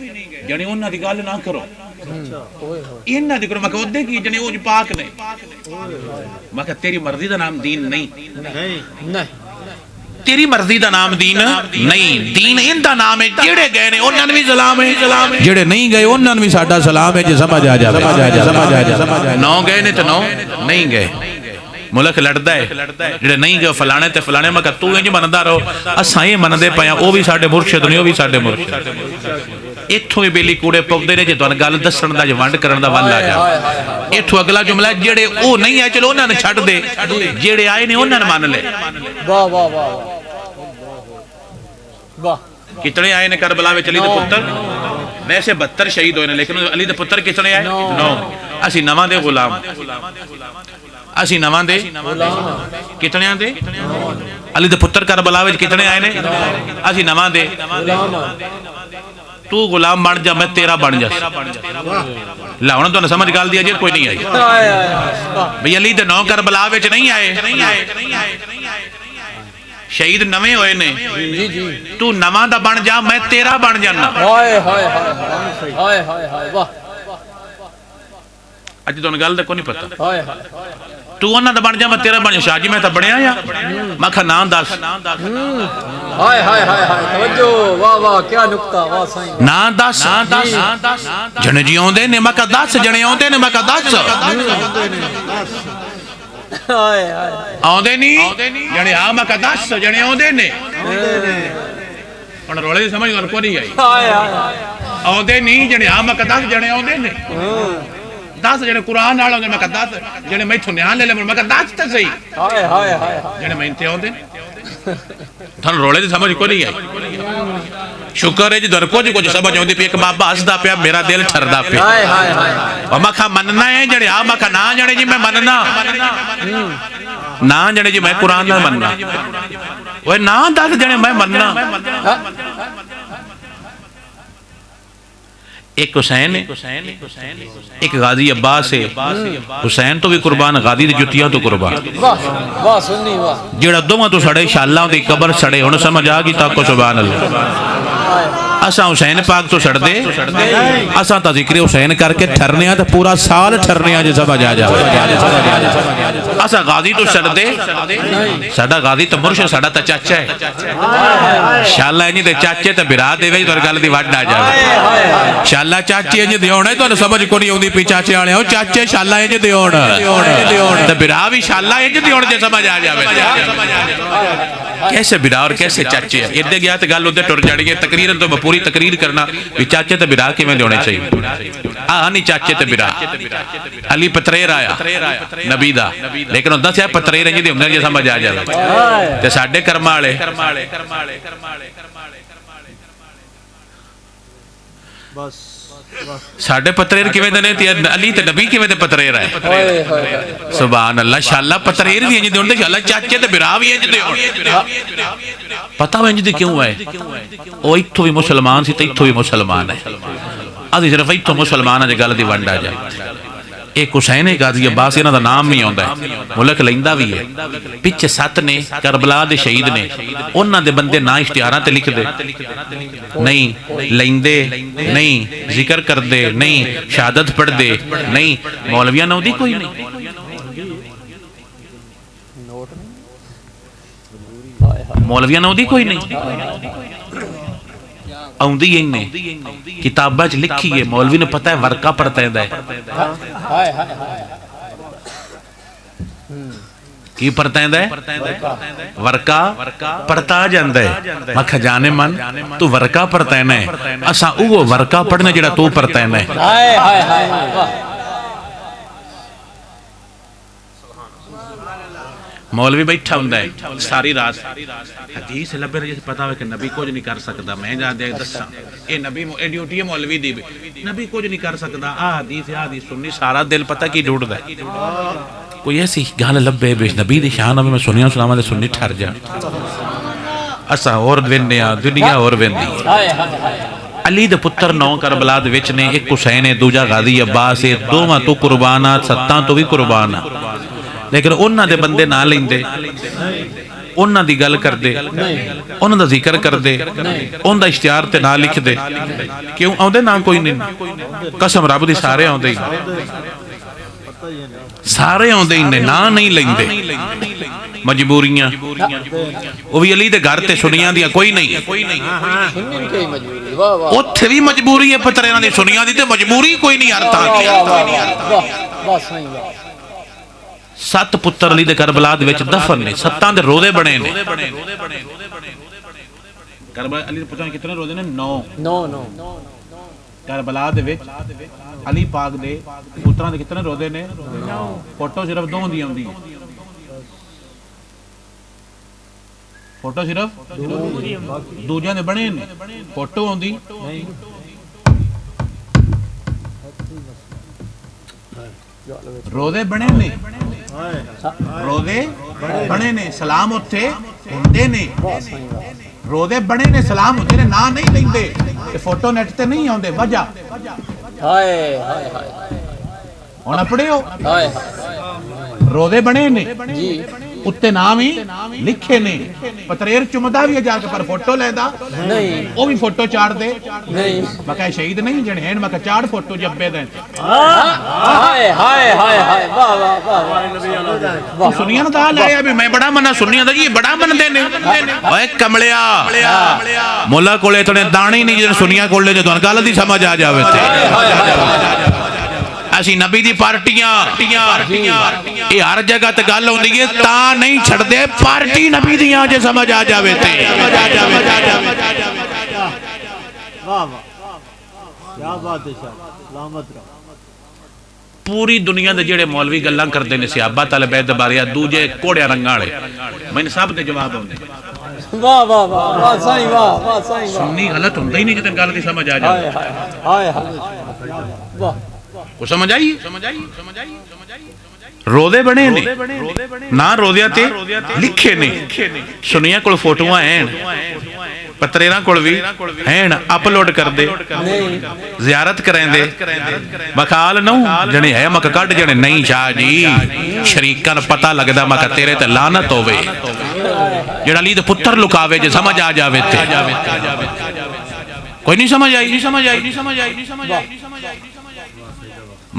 जने उन्हां दी गल ना करो, इन्हां दी करो। मैं ओदे की जने ओ पाक ने। मैं कहा तेरी मर्जी दा नाम दीन नहीं, तेरी मर्जी दा नाम दीन नहीं, दीन इंदा नाम है। जेड़े गए ने उन्हां नूं भी सलाम है, जेड़े नहीं गए उन्हां नूं भी साडा सलाम है। जे समझ आ जावे। 9 गए ने ते 9 नहीं गए। मुल्क लड़दा है, जेड़े नहीं गए फलाने ते फलाने। मैं कहा तू इंज मनदा रहो, असां ये मनदे पए आ, ओ भी साडे मुर्शिद ने, ओ भी साडे मुर्शिद। इत्थों ही बेली कूड़े पौंदे ने जे तुहानूं गल दस्सण दा, जे वंड करन दा वल आ जा। इत्थों अगला जुमला, जेड़े ओ नहीं आए चलो उन्हां नूं छड्ड दे, जेड़े आए ने उन्हां नूं मान ले। वाह वाह वाह वाह। कितने आए ने करबला विच अली दे पुत्तर? वैसे 72 शहीद होए ने, लेकिन अली दे पुत्तर कितने आए? 9। असी 9 दे गुलाम, असी 9 दे कितने दे? अली दे पुत्तर करबला विच कितने आए ने? असी 9 दे। तू गुलाम बन जा, मैं तेरा बन जा। ला हुण तुहानूं समझ गल दी अजे कोई नहीं आई भई। अली दे 9 करबला विच नहीं आए, शहीद 9 होए ने। तू 9 दा बन जा, मैं तेरा बन जाना। अज तुहानूं गल दा कोई नहीं पता। तू उन्हां दा बन जा मैं तेरा बन जा। शाह जी मैं तो बनया या मैं कहा ना दस हाय हाय हाय हाय तवज्जो वाह वाह क्या नुक्ता वाह साईं ना दस जने जी आउंदे ने मैं कहा 10 जने आउंदे ने मैं कहा 10 हाय हाय आउंदे नहीं जने आ मैं कहा 10 जने आउंदे ने हुण रोले दी समझ को नहीं आई हाय हाय आउंदे नहीं जने आ मैं कहा 10 जने आउंदे ने 10 जने कुरान नाल आउंदे मैं कहा 10 जने मैथों न्यान ले ले मैं कहा 10 तो सही हाय हाय हाय जने मैं ते आउंदे थानू रोले दी समझ को नहीं आई शुक्र है जी दर कुछ कुछ समझ आउंदी पई एक बाबा हसदा पिया मेरा दिल ठरदा पिया हाय हाय हाय और मैं कहा मनना है जने आ मैं कहा ना जने जी मैं मनना ना जने जी मैं कुरान नाल मनना ओए ना 10 जने मैं मनना एक हुसैन है एक गाजी अब्बास है हुसैन तो भी कुर्बान गाजी दी जुतियां तो कुर्बान वाह वाह सुन्नी वाह जेड़ा दोवां तो सड़े शालां दी कब्र सड़े हुण समझ आ गई ताको सुभान अल्लाह असा हुसैन पाक तो सड़ दे असा तो जिक्र हुसैन करके ठरने तो पूरा साल ठरने जो समझ आ जाए असा गाजी तो सड़ दे साडा गाजी तो मुर्शद साडा तो चाचा है शाला इंज दे चाचे ते बिरा देवे तो गल दी वड आ जाए शाला चाचे इंज दे होने तो समझ को नहीं आउंदी पी चाचे वाले चाचे शाला इंज दे होण ते बिरा भी शाला इंज दे होण जे समझ आ जावे कैसे बिरा और कैसे चाचे इधर गया तो गल उधर टुर जानी है तकरीरन तो पूरी तकरीर करना भी चाचे ते बिरा किवें देने चाहिए आ नहीं चाचे ते बिरा अली पतरेर आया नबी दा लेकिन दस्या पतरेर इंज दे हुंदे जे समझ आ जावे ते साडे कर्म वाले बस साडे पतरेर किवें दे ने ते अली ते नबी किवें दे पतरेर है सुभान अल्लाह शाला पतरेर भी इंज दे हुंदे शाला चाचे ते बिरा भी इंज दे होण पता वे इंज दे क्यों है ओ इत्थों भी मुसलमान सी ते इत्थों भी मुसलमान है असी सिर्फ इत्थों मुसलमान है जे गल दी वंड आ जाए एक हुसैन गाजी अब्बास इन्हां दा नाम नहीं आउंदा मुल्क लैंदा भी है पिछे 7 ने करबला दे शहीद ने उन्हां दे बंदे ना इश्तिहारां ते लिख दे नहीं लैंदे नहीं जिक्र करदे नहीं शहादत पढ़दे नहीं मौलवियां नाउंदी कोई नहीं मौलवियां नाउंदी कोई नहीं आउंदी इन्ने किताबां च लिखी है मौलवी ने पता है वर्का पढ़ता है हाय हाय की पढ़ता है वर्का पढ़ता जांदा है मैं खजाने मन तू वर्का पढ़ता है ना असा वो वर्का पढ़ने जेड़ा तू पढ़ता है ना हाय हाय हाय वाह मौलवी बैठा हुंदा है सारी रात हदीस लभे ने पता है कि नबी कुछ नहीं कर सकता मैं जांदे दस्सां ए नबी ए ड्यूटी है मौलवी दी नबी कुछ नहीं कर सकता आ हदीस सुन्नी सारा दिल पता की ढूंढदा कोई ऐसी गल लभे बे नबी दी शान में सुनिया सुनावा ते सुन्नी ठर जा असा और वेंदे आ दुनिया और वेंदी हाय हाय अली दे पुत्र 9 करबला दे विच ने एक हुसैन है दूजा गाजी अब्बास है दोवां तो कुर्बान आ 7 तो भी कुर्बान आ लेकिन उन्हां दे बंदे ना लेंदे उन्हां दी गल करदे उन्हां दा जिक्र करदे उन्हां दा इश्तिहार ते ना लिखदे क्यों आउंदे ना कोई नहीं कसम रब दी सारे आउंदे सारे आउंदे ने ना नहीं लेंदे मजबूरियां वो भी अली दे घर ते सुनियां दियां कोई नहीं सुन्नी की मजबूरी वाह वाह उत्थे भी मजबूरी है पतरेयां दी सुनियां दी ते मजबूरी कोई नहीं हर तां दी वाह सही वाह 7 पुत्र अली दे करबला दे विच दफन ने 7 दे रोजे बने ने करबला अली दे पुत्रां कितने रोजे ने 9 करबला दे विच अली पाक दे पुत्रां दे कितने रोजे ने 9 फोटो सिर्फ 2 दी आउंदी है फोटो सिर्फ दूजियां दे बने ने फोटो आउंदी रोजे बने ने रोजे बने ने सलाम उत्थे हुंदे ने रोजे बने ने सलाम हुंदे ने ना नहीं लेंदे ये फोटो नेट ते नहीं आउंदे वजह हाय हाय हाय हुण पढ़ियो हाय रोजे बने ने जी उत्ते नाम ही लिखे ने पतरेर चुमदा भी जाके पर फोटो लेदा नहीं वो भी फोटो चाड़ दे नहीं मैं कहा शहीद नहीं जनेन मैं कहा चाड़ फोटो जब्बे दे हाय हाय हाय हाय वाह वाह वाह वाह सुनिया ना दाल आया भी मैं बड़ा मना सुनिया दा जी बड़ा मनदे ने ओए कमलिया मुल्ला कोले इतने दाने ही नहीं जिन सुनिया कोले जो तुहानू गल दी समझ आ जावे ते असी नबी दी पार्टियां ये हर जगह ते गल होंदी है ता नहीं छड़दे पार्टी नबी दियां जे समझ आ जावे ते वाह वाह क्या बात है शाह सलामत रहो पूरी दुनिया दे जेड़े मौलवी गल्लां करदे ने सहाबा तले बैत दे बारे दूजे कोड़िया रंगां वाले मैनूं सब दे जवाब आउंदे वाह वाह वाह वाह साईं वाह साईं वाह सुन्नी गलत हुंदा ही नहीं जे गल दी समझ आ जावे हाय हाय वाह को समझ आई रोदे बने ने ना रोदिया ते लिखे ने सुनिया कोल फोटोआं हैं पत्रेरां कोल भी हैं अपलोड कर दे ज़ियारत करेंदे बखाल नूं जने है मक कट जने नहीं शाह जी शरीकां पता लगदा मक तेरे ते लानत होवे जेड़ा ली दे पुत्र लुकावे जे समझ आ जावे ते कोई नहीं समझ आई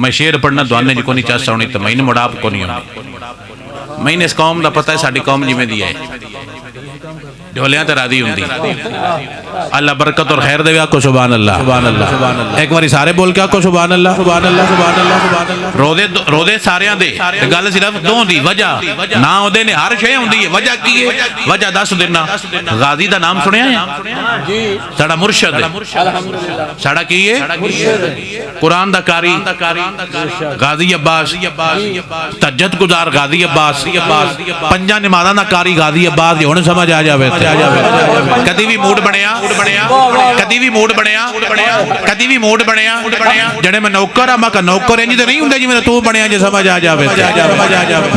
मैं शेर पढ़ना दुआने जी को नहीं चाह सुनी तो मैंने मुड़ाप को नहीं होनी मैंने इस कौम का पता है साड़ी कौम जिमें दी है ढोलियां तो राधी होंदी अल्लाह बरकत और खैर देवे आपको सुभान अल्लाह सुभान अल्लाह सुभान अल्लाह एक बारी सारे बोल के आपको सुभान अल्लाह सुभान अल्लाह सुभान अल्लाह सुभान अल्लाह रोदे सारियां दे ते गल सिर्फ दो दी वजह ना ओदे ने हर शे हुंदी है वजह की है वजह दस देना गाजी दा नाम सुनिया है जी साडा मुर्शिद अल्हम्दुलिल्लाह साडा की है कुरान दा कारी गाजी अब्बास तज्जद गुजार गाजी अब्बास पंजा नमाज़ां दा कारी गाजी अब्बास हुण समझ आ जावे कदी भी मूड बनया कदी भी मूड बनया कदी भी मूड बनया जड़े मैं नौकर आ मैं नौकर इंज ते नहीं हुंदे जिवें तू बनया जे समझ आ जावे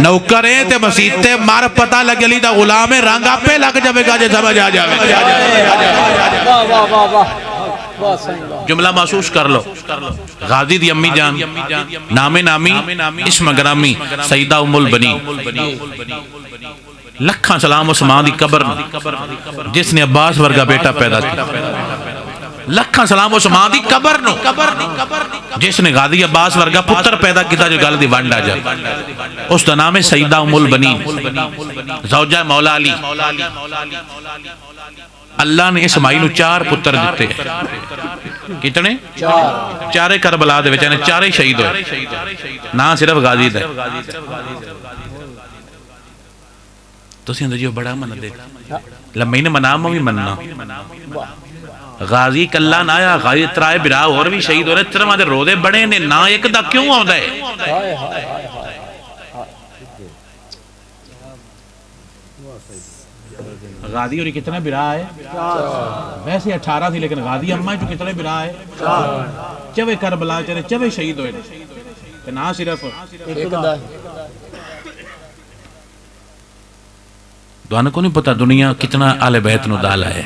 नौकर है ते मसीत ते मार पता लगली दा गुलाम है रंग आपे लग जावेगा जे समझ आ जावे वाह वाह वाह वाह वाह साईं वाह जुमला महसूस कर लो गाजी दी अम्मी जान नामे नामी इस्म ग्रामी सईदा उम्मुल बनी लखा सलाम उस मां दी कबर नूं जिसने अब्बास वर्गा बेटा पैदा किया लखा सलाम उस मां दी कबर नूं जिसने गाजी अब्बास वर्गा पुत्र पैदा किया जो गल दी वंड आ जाए उसका नाम है सईदा उम्मुल बनी ज़ौजा मौला अली अल्लाह ने इस्माइल नूं 4 पुत्र दिते कितने चारे करबला दे विच ने चारे शहीद होए ना सिर्फ गाजी दा तुसीं जी बड़ा मनदे लम्मी ने मनाम भी मनना गाजी कल्ला ना आया गाजी त्राए बिरा और भी शहीद हो रहे तिरवां दे रोदे बने ने ना एक दा क्यों आउंदा है गाजी और कितने बिरा है वैसे 18 थी लेकिन गाजी अम्मा जो कितने बिरा है चवे करबला चले चवे शहीद होए ते ना सिर्फ एक दा दुआने को नहीं पता दुनिया कितना आले बैत नु दाल है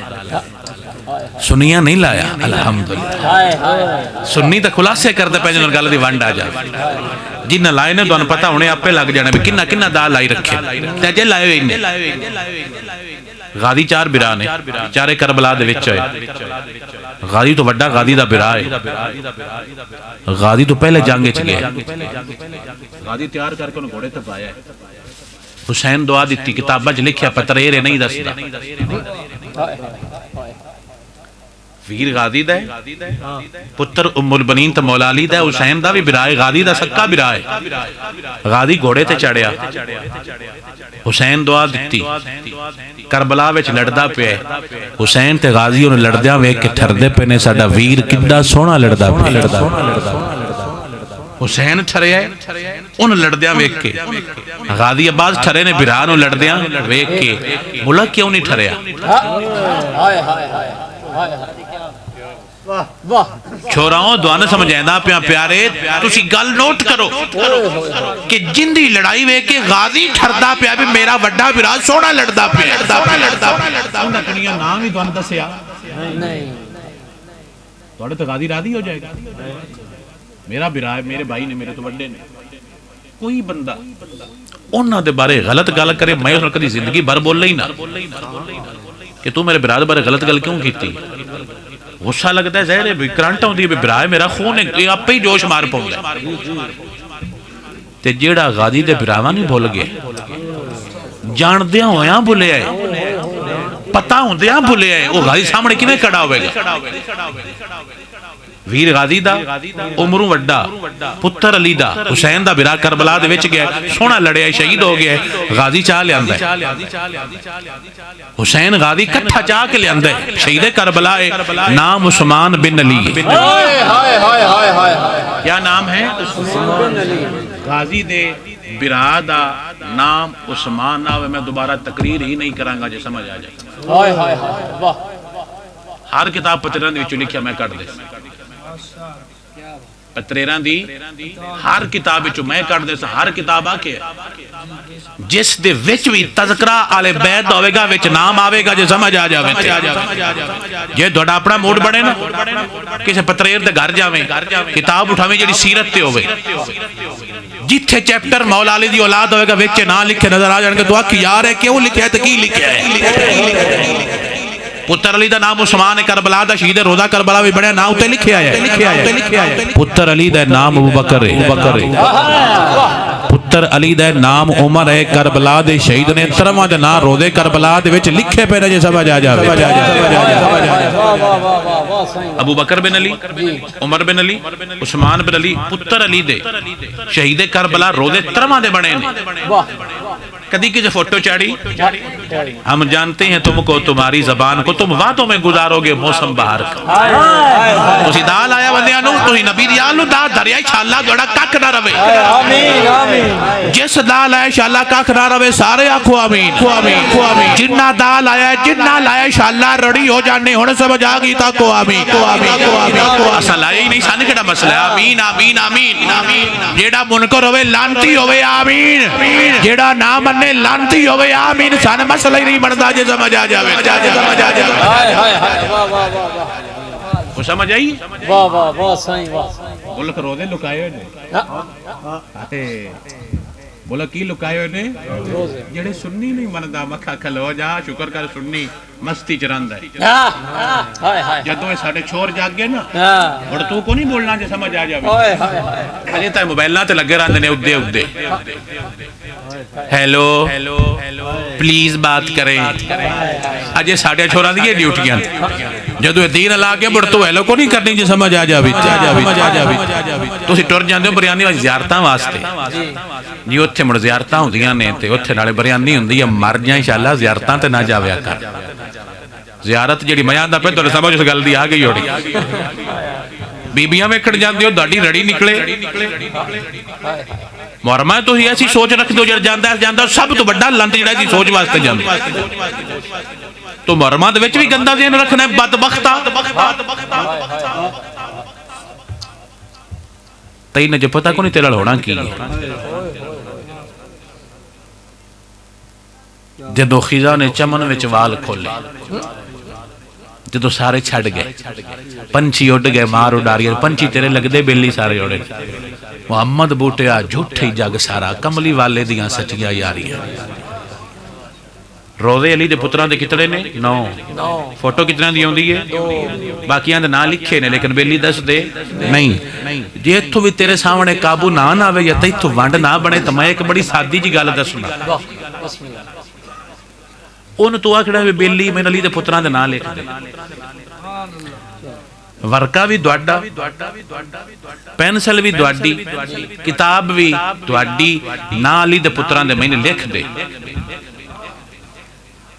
सुनिया नहीं लाया अल्हम्दुलिल्लाह हाय हाय सुन्नी तो खुलासे करते पे जन गल दी वंड आ जाए जिन लाए ने तुहानू पता होने आपे लग जाने भी किन्ना किन्ना दाल लाई रखे ते अजे लाए होए ने गाजी 4 बिरा ने चारे करबला दे विच होए गाजी तो वड्डा गाजी दा बिरा है गाजी तो पहले जंग च गया गाजी तैयार करके उन्हें घोड़े ते पाया हुसैन दुआ दी किताबा च लिखिया पतरेरे नहीं दसदा वीर गाजी दा पुत्र उम्मुल बनीन ते मौला अली दा हुसैन दा भी बिरा है गाजी दा सक्का बिरा है गाजी घोड़े ते चढ़िया हुसैन दुआ दी करबला विच लड़दा पिया हुसैन ते गाजी उन्हें लड़दियां वेख के ठरदे पे ने साडा वीर किड्डा सोहना लड़दा पिया हुसैन ठरिया उन लड़दियां वेख के गाजी अब्बास ठरे ने बिरा नु लड़दियां वेख के मुला क्यों नहीं ठरिया हाय हाय हाय वाह वाह छोराओं दुआन समझांदा पिया प्यारे तुसी गल नोट करो कि जिंदी लड़ाई वेख के गाजी ठरदा पिया भी मेरा वड्डा बिरा सोहना लड़दा पिया उंदा कनिया नाम ही दुआन दसया नहीं थोड़े तो गाजी राजी हो जाएगा मेरा बिरा है मेरे भाई ने मेरे तो वड्डे ने कोई बंदा उन्होंने बारे गलत गल करे, मैं उस कभी जिंदगी भर बोले ही ना कि तू मेरे बिरा बारे गलत गल क्यों की। गुस्सा लगता है, जहर है, करंट आती है, बिरा है मेरा, खून है, आप ही जोश मार पाऊंगा। ते जेड़ा गाजी दे बिरावा नहीं भुल गए, जानदिया होया भुलिया है, पता होंदिया भुलिया है, वो गाजी सामने किवें खड़ा होवेगा। वीर गाजी दा उमरों वड्डा पुत्र अली दा हुसैन दा बिरा करबला दे विच गया, सोहना लड़िया, शहीद हो गया, गाजी चाह लियांदा है। हुसैन गाजी कट्ठा चाह के लियांदा है, शहीद करबला है, नाम उस्मान बिन अली। क्या नाम है? गाजी दे बिरा दा नाम उस्मान ना। मैं दोबारा तकरीर ही नहीं करांगा जे समझ आ जाए। हर किताब पत्रेरां दे विचों लिखिया मैं कट दे, पत्रेरां दी हर किताब विचों मैं कट दे। हर किताब आके जिस दे विच भी तज़करा आले बैत होवेगा, विच नाम आवेगा, जे समझ आ जावे। जे तुहाडा अपना मूड बने ना, किसी पत्रेर दे घर जावे, किताब उठावे जेड़ी सीरत ते होवे, जिथे चैप्टर मौला अली दी औलाद होवेगा, विच ना लिखे नजर आ जाणगे, तो आखी यार है क्यों लिखिया है, ते की लिखिया है। पुत्र अली दा नाम उस्मान है, करबला दा शहीद है, रोजा करबला भी बड़ा नाम उत्ते लिखिया है। पुत्र अली दा नाम अबू बकर है, पुत्र अली दा नाम उमर है, करबला दे शहीद ने 13वां दे नाम रोजे करबला दे विच लिखे पे ने, जे समझ आ जावे। अबू बकर बिन अली, उमर बिन अली, उस्मान बिन अली, पुत्र अली दे शहीद करबला रोजे 13वां दे बने ने। कदी की फोटो चाड़ी, हम जानते हैं तुमको, तुम्हारी जबान को, तुम वादों में गुजारोगे मौसम बहार का। तुसी दाल आया बंदियां नु, तुसी नबी दी आल नु दाल धरिया, इंशाअल्लाह जोड़ा कख ना रवे। जिस दाल आया इंशाअल्लाह कख ना रवे, सारे आखो आमीन। जिन्ना दाल आया, जिन्ना लाया इंशाअल्लाह रड़ी हो जाने। हुण समझ आ गई ताको आमीन। असा लाया ही नहीं, सानू केड़ा मसला है। आमीन आमीन आमीन आमीन। जेड़ा मुनकर होवे लानती होवे आमीन, जेड़ा ना मन्ने लानती होवे आमीन। साने मसला ही नहीं बनता, जे समझ आ जावे। वो समझ आई? वाह वाह वाह सही वाह। बोलो रोजे लुकाए ने, बोलो की लुकाए ने? जेड़े सुन्नी नहीं मनदा, मक्खा खलो जा, शुक्र कर सुन्नी मस्ती च रहिंदा है। जदों साडे छोर जाग गए ना, हुण तू को नहीं बोलना, जे समझ आ जावे। अजे तां मोबाइलां ते लगे रहंदे ने उद्दे उद्दे। हेलो प्लीज बात करें। अजे साढ़े छोरा दी ड्यूटियां, जदों दीन ला के मुड़ तो हेलो को नहीं करनी, जे समझ आ जावे। तुसीं टुर जांदे हो बरियानी वाली ज़ियारतां वास्ते जी, उत्थे मुड़ ज़ियारतां हुंदियां ने, ते उत्थे नाले बरियानी हुंदी है। मर जा इंशाअल्लाह, ज़ियारतां ते ना जाविया कर। ज़ियारत जिहड़ी मैं आंदा पे, तुहानू समझ उस गल दी आ गई होनी। बीबियां वेखण जांदे हो, तुहाडी रड़ी निकले। मुहर्रमा तो ही ऐसी सोच रख दो, जांदा सब तो बड़ा लंत जिहड़ा सी सोच वास्ते जांदा। तो मुहर्रमा दे विच भी गंदा ज़हन रखना है, बदबख्ता। तैनूं जो पता को नहीं तेरे नाल होना की है। जदों खिज़ा ने चमन विच वाल खोले, जदों सारे छड़ गए, पंछी उड़ गए, मार उडारी, पंछी तेरे लगदे, बेली सारे उड़े। मुहम्मद बूटिया झूठे जग सारा, कमली वाले दियां सच्चियां यारियां। रोजे अली दे पुत्रां दे कितने ने? 9। फोटो कितने दी आउंदी है? बाकियां दे नाम लिखे ने, लेकिन बेली दस दे नहीं। जे इत्थों भी तेरे सामने काबू ना आवे, या इत्थों वंड ना बने, तो मैं एक बड़ी सादी जी गल दसना। उन तू आखड़ा बेली मेरे अली दे पुत्रां दे नाम लिख दे। वर्का भी दुआडा, पेंसिल भी दुआडी, किताब भी दुआडी, ना अली दे पुत्रां दे मैंने लिख दे।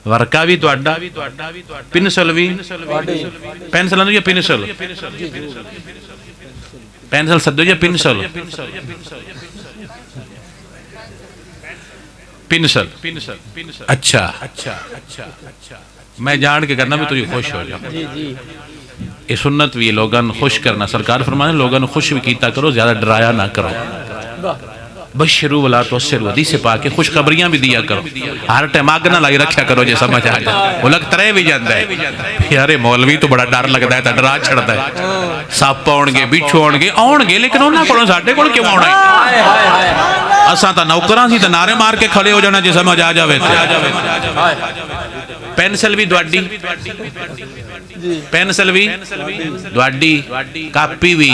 वर्का भी दुआडा, पेंसिल भी, पेंसिल या पेंसिल, पेंसिल सदो या पेंसिल, पेंसिल। अच्छा, मैं जान के करना भी तुझे खुश हो जाऊं। ये सुन्नत भी लोगों खुश करना। सरकार फरमाने लोगों खुश भी कीता करो, ज्यादा डराया ना करो। बशरू वाला तो हदीस से पाके खुशखबरियां भी दिया करो। हर टाइम आग ना लाई रखा करो, जे समझ आ जाए। वो लग तरे भी जाता है, यारे मौलवी तो बड़ा डर लगता है, तो डरा छड़ता है। सप आउणगे, बिच्छू आउणगे, लेकिन उन्हां कोलों साडे कोल क्यों आउणा है? असा तो नौकरां सी तो नारे मार के खड़े हो जाना जे समझ आ जावे पेंसिल भी दुआडी पेंसिल भी दुआडी कापी भी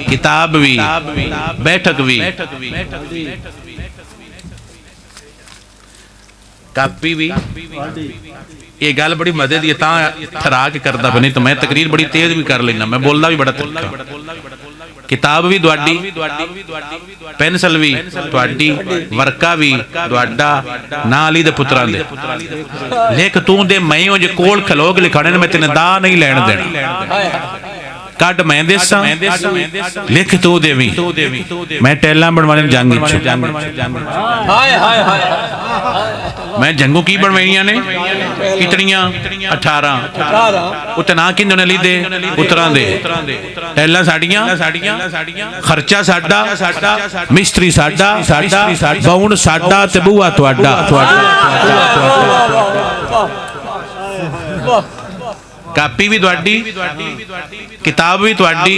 किताब भी बैठक भी कापी भी ये गल बड़ी मजे दी ठरा के करता बनी तो मैं तकरीर बड़ी तेज भी कर लेना मैं बोलना भी बड़ा तरीका किताब भी दुआडी पेंसिल भी दुआडी वर्का भी दुआडा ना अली दे पुत्रां दे लिख तू दे मैं जे कोल खलोग लिखाने ने मैं तेने दा नहीं लैण देना कट मैं देसा लिख तू देवी मैं टैला बनवाने जंग मैं जंगू की बनवाइया ने कितनियां 18 उतना कि अली दे पुत्रां दे टैला साडियां खर्चा साडा मिस्त्री साडा बाउंड साडा ते बूआ तुहाडा कापी भी तुहाडी किताब भी तुहाडी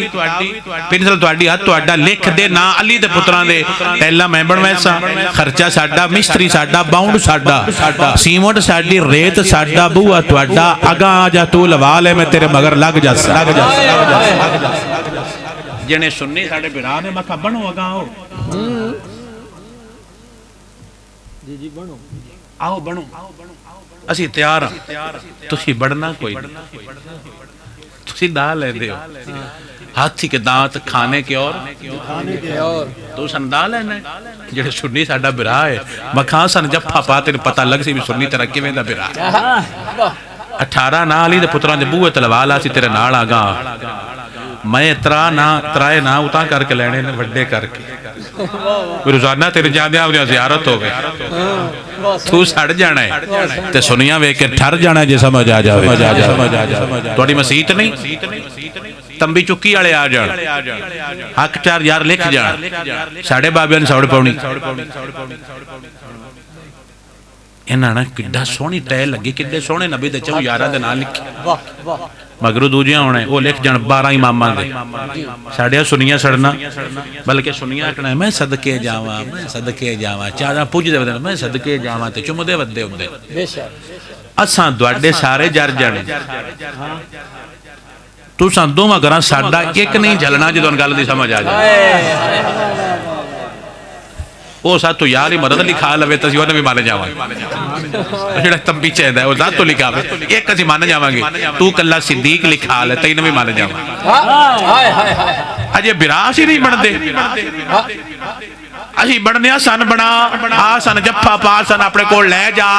पेंसिल तुहाडी हथ तुहाडा लिख दे ना अली दे पुत्रां दे टैला मैं बनवाया खर्चा साडा मिस्त्री साडा बाउंड साडा सीमेंट साडी रेत साडा बूआ तुहाडा अगा आ जा तू लवा ले मैं तेरे मगर लग जा जने सुन्नी साडे बिरा ने मखा बनो अगा आओ जी जी बनो आओ बनो असी तैयार हाँ तुसी बढ़ना कोई नहीं तुसी दा लेंदे हो हाथी के दांत खाने के और तू सन दा लेना जेड़े सुन्नी साडा बिरा है मखा सन जफ्फा पा तेरे पता लग सी भी सुन्नी तेरा किवें दा बिरा 18 ना अली दे पुत्रां दे बूहे तलवा ला सी तेरे नाल आगा मैं त्राए ना उता करके लेने ने वड्डे करके रोजाना तेरे जांदे आ ज़ियारत हो गई तू सड़ जाना है ते सुनिया वेख के ठर जाना जे समझ आ जावे थोड़ी मसीत नहीं तंबी चुक्की वाले आ जान हक चार यार लिख जान साढ़े बाबिया ने सौड़ पाउनी इन्हां ने किड्डा सोहनी तय लगी किड्डे सोहने नबी दे चौ यारां दे नाम लिखे मगरू दूजिया होने वो लिख जान 12 इमामां दे साढ़े सुनिया सड़ना बल्कि सुनिया आखना मैं सदके जावां चारा पुजदे वदे मैं सदके जावां ते चुमदे वदे हुंदे असां दुआडे सारे जर जाने तुसां दोवां घरां साडा एक नहीं झलना जदों गल दी समझ आ जाए वो साथ तो यार ही मदद लिखा लवे तो भी माने जावांगे जेड़ा तंबी चाहता है वो साथ तो लिखा एक असी मान जावांगे तू कल्ला सिद्दीक लिखा ले तैनूं भी मान जावांगे अजे बिरास ही नहीं बनते असी बनने सन बना आ सन जफ्फा पा सन अपने को ले जा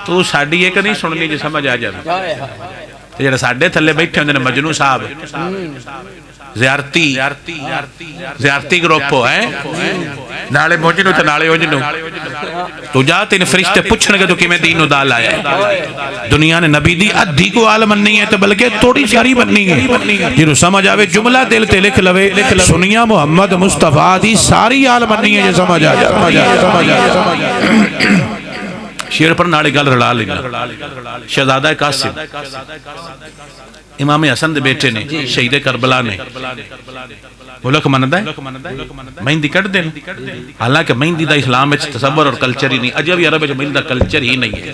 तू साडी एक नहीं सुननी जी समझ आ जाए जेड़ा साडे थल्ले बैठे होंदे ने मजनू साहब ज़ियारती ग्रुप है नाले मोजनू ते नाले ओजनू तू जा तेन फरिश्ते पूछणगे तू किवें दीन नूं दा लाया है दुनिया ने नबी दी अद्धी को आल मननी है तो बल्कि थोड़ी सारी मननी है जिन्हों समझ आवे जुमला दिल ते लिख लवे सुनिया मुहम्मद मुस्तफा दी सारी आल मननी है जो समझ आ जाए शेर पर नाले गल रला लेना शहजादा कासिम इमाम हसन दे बेटे ने शहीद करबला ने मुल्क मनदा है मेहंदी कट देन हालांकि मेहंदी दा इस्लाम में तसव्वुर और कल्चर ही नहीं अजे भी अरब में मेहंदी दा कल्चर ही नहीं है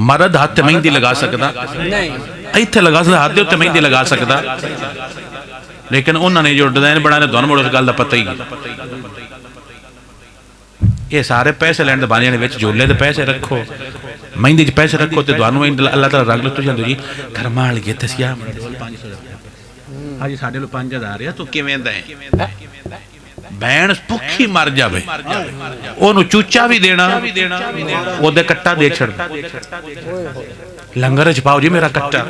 मर्द हाथ ते मेहंदी लगा सकदा नहीं इत्थे लगा सकदा हाथ दे उत्ते मेहंदी लगा सकदा लेकिन उन्होंने जो डिजाइन बनाने दोनों मुड़ उस गल दा पता ही ये सारे पैसे लैंड बानिया ने झोले दे पैसे रखो मेहंदी च पैसे रखो तो दोनों अल्लाह ताला रंग लो तुसीं जी घर माल गए तसिया हाजी साडे लो 5000 है तू किवें दा है भैन भुखी मर जावे ओनू चूचा भी देना ओदे कट्टा दे छड़ना लंगर च पाओ जी मेरा कट्टा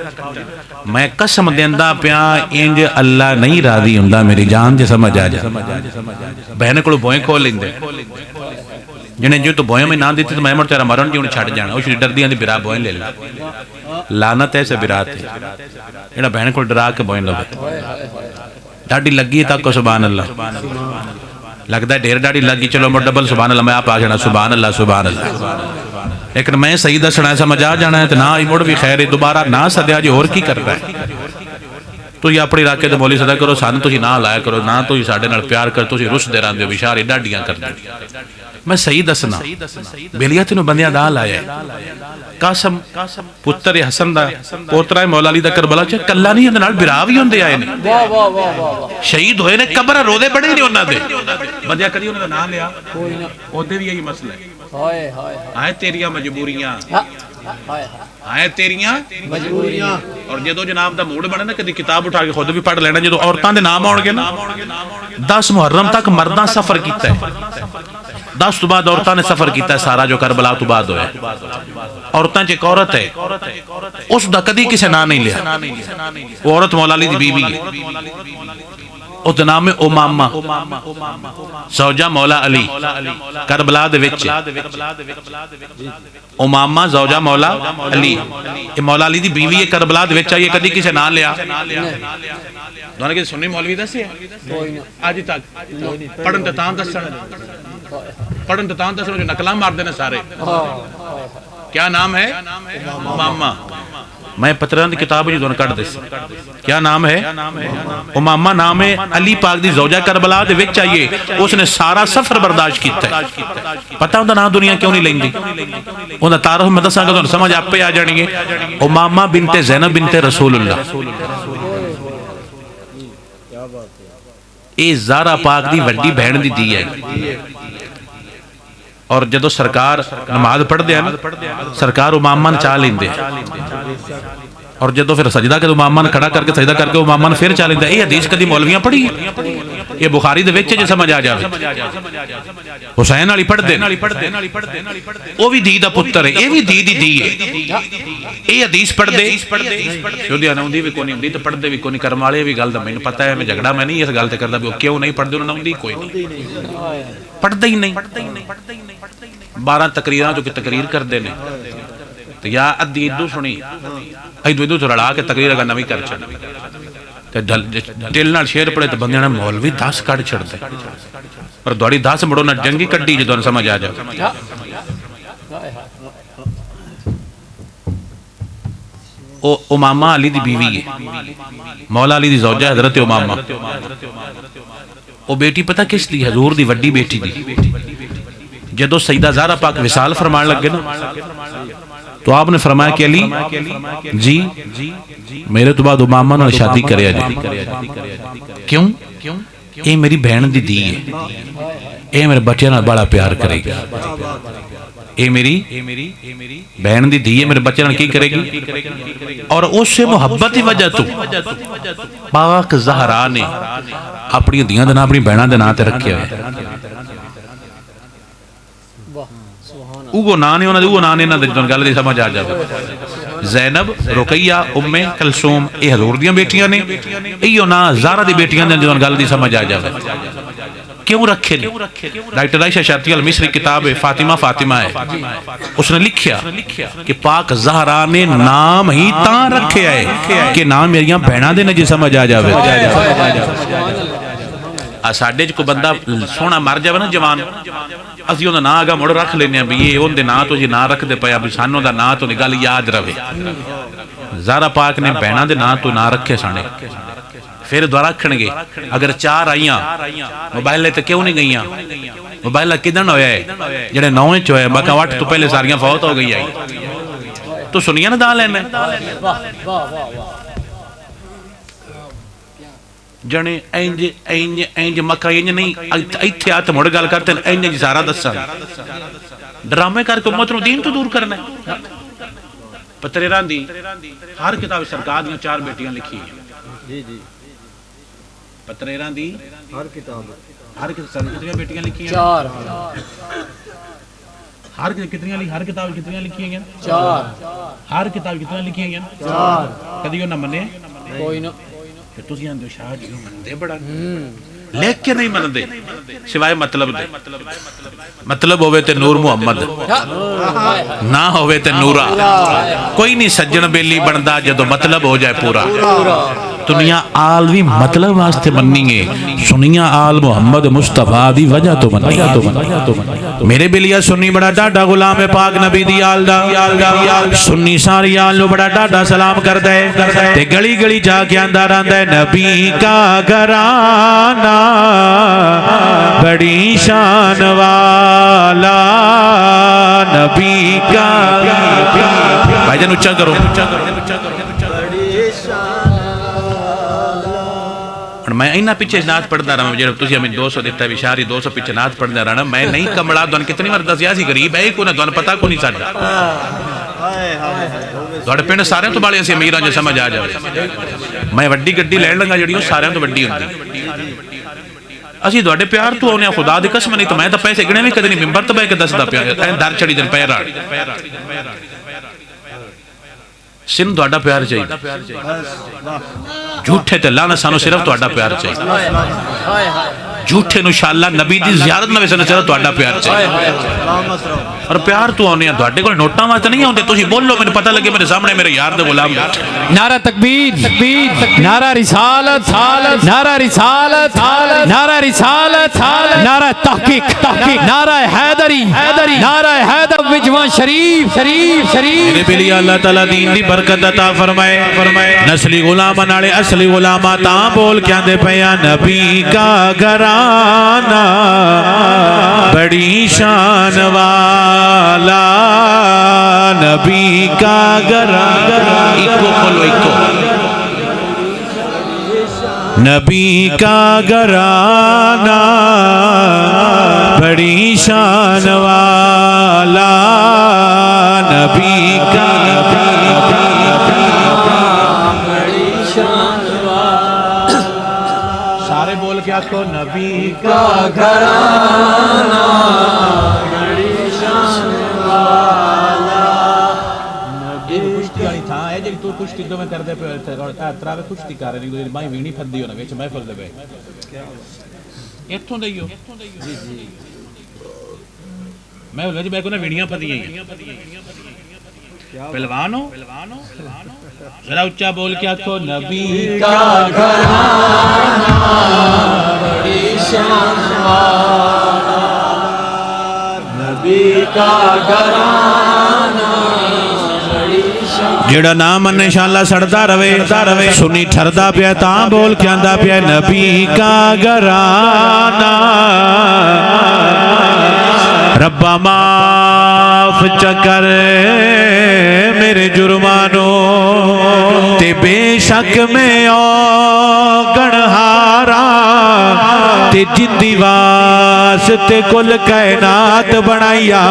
मैं कसम देंदा पिया इंज अल्लाह नहीं राजी हुंदा मेरी जान जे समझ आ जा बहन को बोए खोल लेंदे जिन्हें जो तो बोए में ना दी तो मैं तेरा मरण जी छड़ जाना उस डरदी आंदी बिरा बोए ले लानत ऐसे बिरा थे जेड़ा बहन को डरा के बोए लवे दाढ़ी लगी तक सुभान अल्लाह लगता है ढेर दाढ़ी लगी चलो मैं डबल सुभान अल्लाह मैं आप आ जाना सुभान अल्लाह लेकिन मैं सही दसना समझ आ जाना है तो ना ही मुड़ भी खैर दोबारा ना सद्या जी होर की करता है ਤੁਸੀਂ ਆਪਣੇ ਇਲਾਕੇ ਦੇ ਮੌਲੀ ਸਦਾ ਕਰੋ, ਸਾਨੂੰ ਤੁਸੀਂ ਨਾ ਲਾਇਆ ਕਰੋ, ਨਾ ਤੁਸੀਂ ਸਾਡੇ ਨਾਲ ਪਿਆਰ ਕਰ, ਤੁਸੀਂ ਰੁੱਸਦੇ ਰਹਿੰਦੇ ਹੋ, ਵਿਸ਼ਾਰੇ ਡਾਡੀਆਂ ਕਰਦੇ ਹੋ। मैं सही दसना बेलिया तेन बंदियां दा लाया कासम पुत्र हसन दा पोतरा मौला अली दा करबला च कल्ला नहीं, इहदे नाल बिरा भी होंदे आए ने, शहीद होए ने, कब्र रोदे बड़े ने उन्हां दे, बंदियां कदी उन्हां दा नाम लिया ओदे भी यही मसला है। आए तेरियां मजबूरियां, आए तेरियां मजबूरियां। और जो जनाब दा मूड बने ना, कदी किताब उठा के खुद भी पढ़ लेना, जो औरतां दे नाम आउणगे ना, 10 मुहर्रम तक मर्दां सफर कीता है, 10 तो बाद औरतां ने सफर किया सारा, जो करबला तो बाद होया। औरतां च एक औरत है, उसका कदी किसी ना नहीं लिया, वो औरत मौला अली दी बीवी है, उसका नाम है उमामा, ज़ौजा मौला अली, करबला दे विच उमामा ज़ौजा मौला अली, ये मौला अली दी बीवी है, करबला दे विच आई, कदी किसी ना लिया। दोनों के सुन्नी मौलवी दसे अज तक पढ़न ते तां दसण, पढ़न तो तां दसो, जो नकला मारते हैं सारे। क्या नाम है? उमामा। मैं पत्रा की किताब जो दोनों कट दस, क्या नाम है? उमामा नाम है, अली पाक दी ज़ौजा करबला दे विच आइए, उसने सारा सफर बर्दाश्त किया है। पता उनका नाम दुनिया क्यों नहीं लेंदी, उनका तारुफ मैं दसांगा, तुहानू समझ आपे आ जानी है। उमामा बिनते ज़ैनब बिनते रसूलुल्लाह, ये ज़ारा पाक दी वड्डी बहन दी धी है। और जदों सरकार नमाज पढ़ते हैं ना, सरकार उमामा चाह लेंदे, और जदों फिर सजदा के उमामा खड़ा करके सजदा करके उमामा फिर चाह लेंदे। ये हदीस कदी मौलवियां पढ़ी, ये बुखारी दे विच जे समझ आ जाए। हुसैन वाली पढ़दे, वो भी धी दा पुत्र है, ये भी धी दी धी है, ये हदीस पढ़दे शुद्धिया नौंदी भी कोनी, तो पढ़दे भी कोनी। कर्म वाले भी गल दा मैनूं पता है, मैं झगड़ा मैं नहीं इस गल ते करदा भी क्यों नहीं पढ़दे, उन्हां नौंदी कोई नहीं, पढ़दे ही नहीं। 12 तकरीरां जो कि तकरीर करते हैं, तो या अद्धी इदू सुनी, इदू तो रला के तकरीर अगर नवी कर छड़, दिल नाल शेर पड़े तो बंदे ने मौलवी 10 कढ़ छड़ते, पर दौड़ी 10 मुड़ो ना जंगी कड्डी, जो तुहानू समझ आ जाए। ओ उमामा अली दी बीवी है, मौला अली दी ज़ौजा हज़रत उमामा। वो बेटी पता किस दी? हजूर दी वड्डी बेटी दी। जदों सईदा ज़हरा पाक विसाल फरमान लगे ना, तो आपने फरमाया कि अली जी मेरे तो बाद उमामा नाल शादी करे जी। क्यों? ये मेरी बहन दी धी है, ये मेरे बच्चों नाल बड़ा प्यार करेगी, ये मेरी बहन दी धी है, मेरे बच्चे नाल की करेगी। और उससे मुहब्बत की वजह तो पाक ज़हरा ने अपनी धियां दे नाम अपनी बहना दे नाम ते रखे हुए, उगो ना ने उन्होंने, उगो ना ने इन्होंने गल दी समझ आ जाए। ज़ैनब, रुकैया, उम्मे कलसूम, ये हजूर दियां बेटियां ने, इयो ना ज़ारा दी बेटियां ने, जो गल दी समझ आ जाए। क्यों रखे ने? डॉक्टर आयशा शाती अल मिस्री किताब है फातिमा फातिमा है, उसने लिखा कि पाक ज़हरा ने नाम ही तां रखे है कि नाम मेरिया बहना दे ने, जी समझ आ जाए। साडे च कोई बंदा सोहना मर जाए ना जवान, असीं उहदा नां अगा मुड़ रख लेने भी ये उहदे नां तो जी नां रखते पे, भी सानू दा नां तो नहीं, गल याद रहे। ज़हरा पाक ने बहना दे नां तो ना रखे साने, फिर दुआ रखणगे। अगर 4 आईयां मोबाइल ते क्यों नहीं गईयां? मोबाइल किदन होया है? जेड़े 9 च होया, बाकी 8 तो पहले सारियां फौत हो गई आई। तो सुनिया ना दाल लेने जने इंज इंज इंज मक्का इंज नहीं, इत्थे हथ मुड़ गल करते इंज जी सारा दसा, ड्रामे करके उम्मत नूं दीन तो दूर करना। पतरेरां दी हर किताब सरकार दी 4 बेटियां लिखी जी जी, पतरेरां दी हर किताब कितनी बेटियां लिखी हैं? 4। हर किताब कितनी लिखी हैं? 4। हर किताब कितनी लिखी हैं? 4। कदी ना मने कोई ना, तुसीं आंदे शाह जी मनदे बड़ा, लिख के नहीं मनदे सिवाय मतलब दे। मतलब होवे ते नूर मुहम्मद, ना होवे ते नूरा। कोई नहीं सज्जन बेली बनदा जदों मतलब हो जाए पूरा। दुनिया आल भी मतलब वास्ते मन्नी है, सुनिया आल मुहम्मद मुस्तफा दी वजह तो मन्नी। मेरे बिलिया सुन्नी बड़ा डाडा गुलाम है पाक नबी दी आल दा, सुन्नी सारी आल नु बड़ा डाडा सलाम करदा है ते गली गली जाके आंदा रहंदा है नबी का घराना बड़ी शान वाला, नबी का। भाईजान उच्चा करो। मैं इन्ना पीछे नाथ पढ़ता रहा जो तुम हमें 200 दिता विशारी 200 पीछे नाथ पढ़ता रहना। मैं नहीं कमला तुम कितनी बार दसिया सी गरीब है को ना तुम पता को नहीं साडा तुहाडे पिंड सारे तो बाले असीं अमीर जो समझ आ जाए। मैं वड्डी गड्डी लैण लगा जी सारे तो वड्डी होंदी। असीं तुहाडे प्यार तो आने खुदा दी कसम नहीं तो मैं तो पैसे गिने भी कदे नहीं मिंबर तो बह के दसदा पिया दर चढ़ी दिन पैर सिन तुहाडा प्यार चाहिए। झूठे ते लाना सानू सिर्फ तुहाडा प्यार चाहिए। झूठे नु शाला नबी दी ज़ियारत ना वैसे सिर्फ तुहाडा प्यार चाहिए। और प्यार तो आने तुहाडे कोल नोटां वास्ते नहीं आउंदे। तुसीं बोलो मैनूं पता लगे मेरे सामने मेरे यार दे गुलाम। नारा तकबीर तकबीर, नारा रिसालत नारा रिसालत नारा रिसालत, नारा तहकीक तहकीक, नारा हैदरी हैदरी, नारा हैदर विजवा शरीफ शरीफ शरीफ। मेरे बिली अल्लाह ताला दीन दी बरकत अता फरमाए फरमाए। नस्ली गुलामां नाले असली गुलामा तां बोल के आंदे पया नबी का घराना बड़ी शान वाला, नबी का घराना। इको बोलो इको। नबी का घराना बड़ी शान वाला, नबी का बड़ी शान वाला। सारे बोल के आपको नबी का घराना बड़ी शान वाला। नबी कुश्ती वाली था है जी तू कुश्ती तो मैं करदे पे तरावे कुश्ती कर रही कोई माई वीणी फद्दी होना विच महफिल दे पे इत्थों दईयो जी जी मैं बोला जी मैं को ना वीणियां फदियां ही पहलवान हो जरा उच्चा बोल के आखो नबी का घराना बड़ी शान वाला, नबी का घराना। जेड़ा ना मन्ने शाला सड़दा रवे सुनी ठरदा पिया तां बोल के आंदा पिया नबी का घराना। रब्बा माफ चकर मेरे जुर्मानो ते बेशक में ओ गणहारा ते जिंदी वास्ते कुल कायनात बनाइया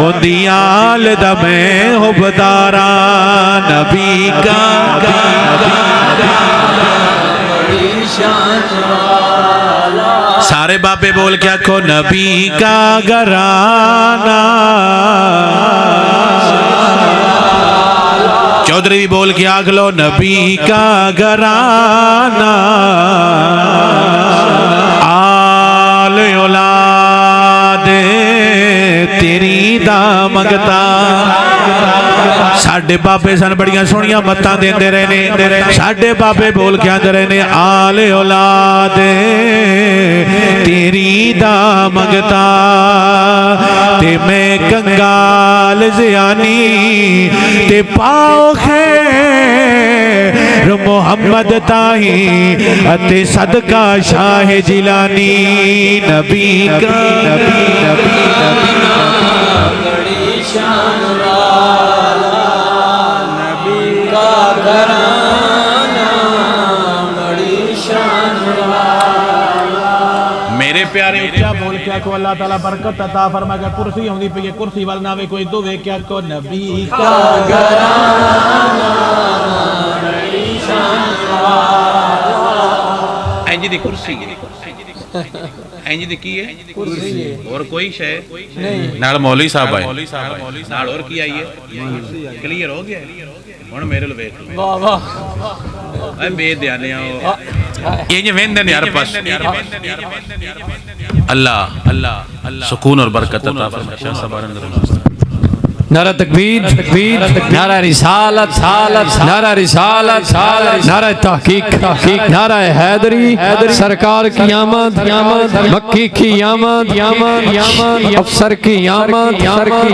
ओंदी आल दा मैं हुबदारा, नबी का बड़ी शान वाला। सारे बाबे बोल के आखो नबी का घराना। चौधरी भी बोल के आख लो नबी का घराना। आल औलाद तेरी दा मंगता। साडे बाबे सन बड़ियां सोहणियां मत्तां देंदे रहे ने। साडे बाबे बोल के आंदे रहे ने आल औलाद तेरी दा मंगता ते मैं कंगाल ज़ियानी ते पाओ खैर मोहम्मद ताही अते सदका शाह जिलानी, नबी का बड़ी शान वाला, नबी का घराना बड़ी शान वाला। मेरे प्यारे उच्चा बोल के आखो अल्लाह ताला बरकत अता फरमाएगा। कुर्सी होंदी पई कुर्सी वाल ना वे कोई दो वे के आखो नबी का घराना बड़ी शान वाला। इंज दी कुर्सी इंज दी की है कुर्सी और कोई शे नहीं। नाल मौलवी साहब आए नाल और की आई है क्लियर हो गया हुन मेरे लो वेख वाह वाह ए बेध्याने इंज वेंदे ने यार पास। अल्लाह अल्लाह सुकून और बरकत अता फरमाए। शाह साहब नारा तकबीर, नारा रिसालत, नारा रिसालत, नारा तहकीक, नारा हैदरी, सरकार की आमद, मक्की की आमद, अफसर की आमद,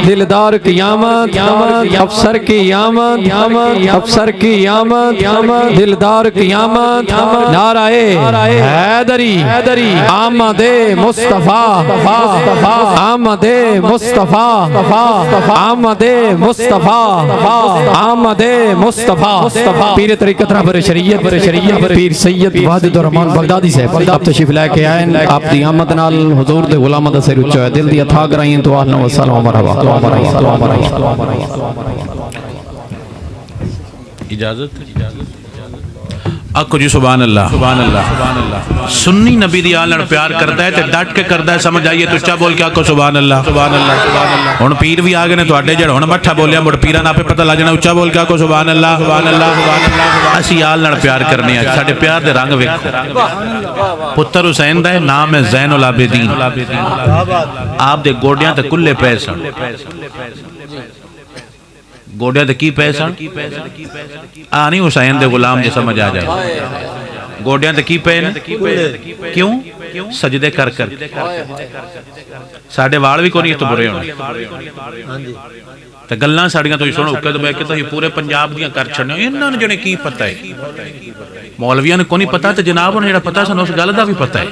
दिलदार की आमद, अफसर की आमद, अफसर की आमद, दिलदार की आमद, नाराए हैदरी, आमदे मुस्तफा, आमदे मुस्तफा, आमदे मुस्तफा, आमदे मुस्तफा। पीर तरीक़त रहबर शरीयत पीर सैयद वाहिद रहमान बगदादी साहब आप तशरीफ लेके आए। आप दी आमद नाल हुजूर दे गुलाम दा सिर उच्चा है, दिल दी अथा कराई तो अहला व सलाम मरहबा। इजाजत आखो जी सुभान अल्लाह, सुभान अल्लाह। सुन्नी नबी दी आल नाल प्यार करता है ते डट के करता है, समझ आइए तो उच्चा बोल के आखो सुभान अल्लाह, सुभान अल्लाह। हुण पीर भी आ गए ने तुहाडे जेड़ा हुण मट्ठा बोलिया मुड़ पीरां नाल पता लग जाना, उच्चा बोल के आखो सुभान अल्लाह, सुभान अल्लाह, सुभान अल्लाह। असीं आल नाल प्यार करने आ, साडे प्यार दे रंग वेखो। पुत्र हुसैन दा नाम है ज़ैनुल आबिदीन। आप दे गोडियां ते कुल्ले पै सन, गोडिया ते की पै सन, आ नहीं हुसैन दे गुलाम जे समझ आ जाए। गोडिया ते की पै ने, क्यों? सजदे कर कर। साडे वाल भी कोई इत्थों बुरे होने ते गल्लां साड़ियां तुसीं सुणो के तो तुसीं पूरे पंजाब दियां कर छड्डियां। इन्हां नूं जने की पता है, मौलवियां नूं कोई नहीं पता ते जनाब नूं जेड़ा पता सानूं उस गल दा भी पता है।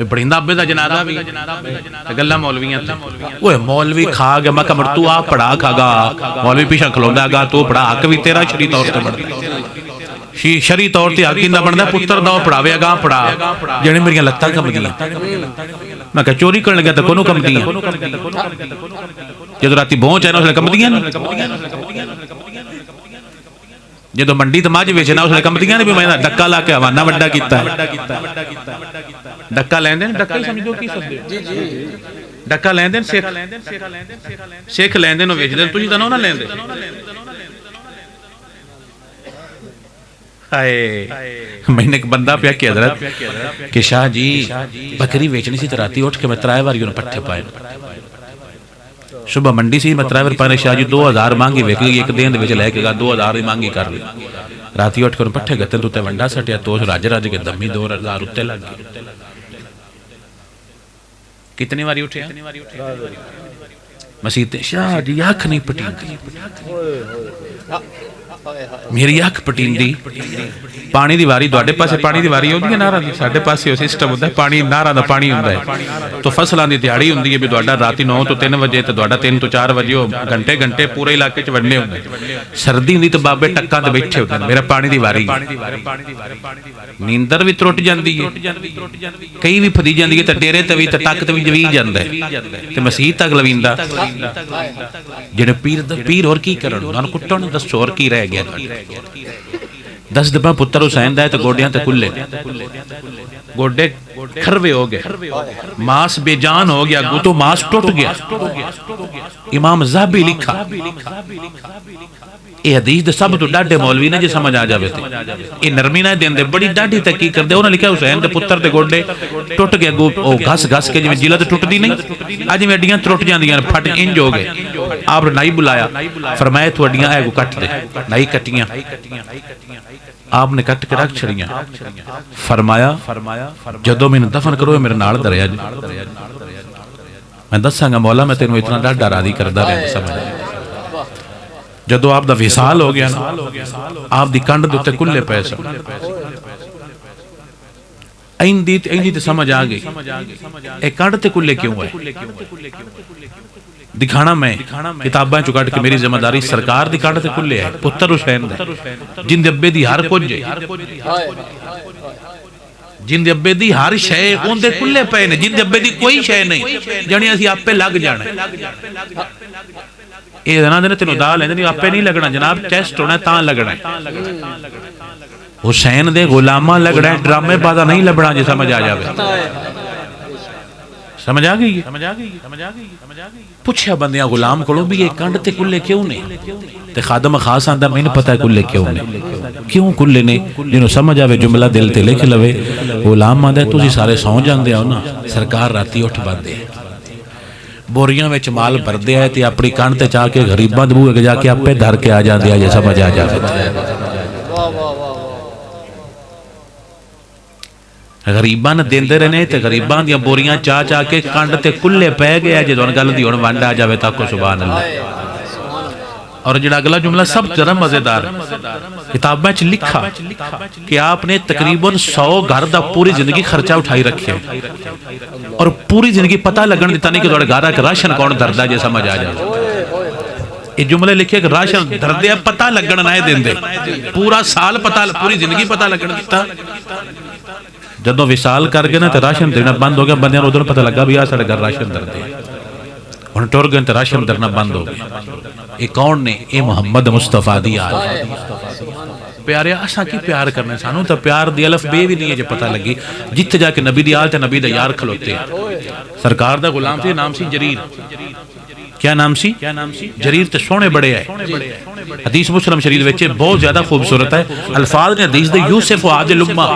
बड़िंदा अब्बे दा जनाजा भी गल्ला मौलवियां ओए मौलवी खा गया। मैं कहा तू आप पढ़ा खागा, मौलवी पीछा खलोंदा गा, तू पढ़ा हक भी तेरा शरी तौर ते बनदा, शरी तौर ते हक इंदा बनदा। पुत्र दा पढ़ावे गा पढ़ा जेने मेरियां लत्तां कंबदियां। मैं कहा चोरी करन लगा तो कोनो कंबदियां, जदों राती पहुंच आए ना उसले कंबदियां ने, जदों मंडी ते मझ वेचना उसले कंबदियां ने भी मैं डक्का ला के हवाना वड्डा कीता। डक्का लेंदे ने, डक्का ही समझो की सकदे हो जी जी। डक्का लेंदे ने सिख लेंदे ने वेचदे ने, तुसीं तां ना लेंदे। हाय मैंने एक बंदा पिया कि हजरत कि शाह जी बकरी वेचनी सी ते राती उठ के मैं 3 बार उन्हें पट्ठे पाए। सुबह मंडी सी मैं 3 बार पाने, शाह जी 2000 मांगी वेच गई, एक दिन दे लैके गा 2000 की मांगी कर ली। राती उठ कर पट्ठे गत्ते तू वंडा सटिया तो रज रज के दमी 2000 उत्ते लग गए। कितनी बारी उठे मसीत, शाह जी अख नहीं पटींदी, मेरी अख पटींदी। पानी दी वारी तुहाडे पासे पानी दी वारी होंदी है नारा दी, साडे पासे सिस्टम होंदा है पानी नारा दा पानी होंदा है। तो फसलां दी दिहाड़ी होंदी है भी तुहाडा राती 9 तो 3 बजे ते तुहाडा 3 तो 4 बजे घंटे घंटे पूरे इलाके च वंडने होंदे। सर्दी हुंदी ते बाबे टक्कां ते बैठे होंदे, मेरा पानी दी वारी। नींदर भी त्रुट जांदी है, कई भी फदी जांदी है ते डेरे ते भी ते टक ते भी जवी जांदा है ते मसीह तक लवींदा। जेड़े पीर और की करन, उन्हां कुट्टण दसो और की रह गया। 10 दबा पुत्र हुसैन दा ते गोडियां ते कुल्ले, गोडे खरवे हो गए, मांस बेजान हो गया, गुतो मांस टूट गया। इमाम ज़ाबी लिखा ये हदीस दे सब तो डाढे मौलवी ने जे समझ आ जावे ते ये नरमी ना देंदे, बड़ी डाढी तहकीक करदे। उन्होंने लिखा हुसैन दे पुत्र दे गोडे टूट गए, ओ घस घस के जिवें जिलद टुटदी नहीं अज में अड्डियां टुट जांदियां, फट इंज हो गए। आप नाई बुलाया, फरमाया तू अड्डियां ऐ कट दे, नाई कटियां, आपने कट के रख छड़ियां। फरमाया जदों मैनूं दफन करो मेरे नाल दरिया जी, मैं दसांगा मौला मैं तेनों इतना डाढा राजी करदा रहा। समझ जदों आप दा विसाल हो गया ना, आप दी कंध दे उत्ते कुल्ले पै सन, इंदी ते समझ आ गई ए कंध ते कुल्ले क्यों है। दिखाना मैं किताबां चो कट के, मेरी जिम्मेदारी सरकार दी कंध ते कुल्ले है, पुत्र हुसैन दा जिंदे अब्बे दी हर कुछ है, जिंदे अब्बे दी हर शय उनदे कुल्ले पे ने, जिंदे अब्बे दी कोई शय नहीं जानी असीं आपे लग जाना। ये ना दे तेनों दा लेंदे नहीं, आपे नहीं लगना जनाब, टेस्ट होना तां लगना। हुसैन दे गुलामा लगना, ड्रामे बादा नहीं लबना जे समझ आ जावे। समझ आ गई? पूछया बंदियां गुलाम कोलों भी ये कंड ते कुल्ले क्यों ने, ते खादम खास आंदा मैनूं पता है कुल्ले क्यों ने, क्यों कुल्ले ने। जिन्हों समझ आवे जुमला दिल ते लिख लवे। गुलाम आंदा तुसीं सारे सौ जांदे हो ना, सरकार राती उठ पांदे बोरियां में माल भरते हैं तो अपनी कंध ते चाह के गरीबां दे बूहे जाके आपे धर के आ जाते हैं, जे समझ आ जाए। गरीबां ने देंदे रहे तो गरीबां दी बोरियां चाह चाह के कंध ते कुल्ले पै गए। जो गल दी हुण वंड आ जाए ताको सुभान अल्लाह। और जो अगला जुमला सब जरा मजेदार, किताबों च लिखा कि आपने तकरीबन 100 घर का पूरी जिंदगी खर्चा उठाई रखे और पूरी जिंदगी पता लगन दिता नहीं कि तुहाडे घर का राशन कौन दरदा, जे समझ आ जाए। ये जुमले लिखे कि राशन दरदे पता लगन ना देंदे, पूरा साल पता, पूरी जिंदगी पता लगन दिता। जदों विसाल कर गए ना तो राशन देना बंद हो गया, बंदे उधर पता लगा भी आ साडे घर राशन दरदे, हुण टुर गए तो राशन दरना बंद हो गया। ये कौन ने? ये मुहम्मद मुस्तफा दी आल। प्यारे असा की प्यार करना, सानू तो प्यार दी अलफ बे भी नहीं है जो पता लगी। जिथे जाके नबी दी आल ते नबी दा यार खलोते। सरकार दा गुलाम थे, नाम सी जरीर। क्या नाम सी? जरीर ते सोहने बड़े है। हदीस मुस्लिम शरीफ विच बहुत ज्यादा खूबसूरत है। अल्फाज ने हदीस दे यूसुफ आद लुम्मा,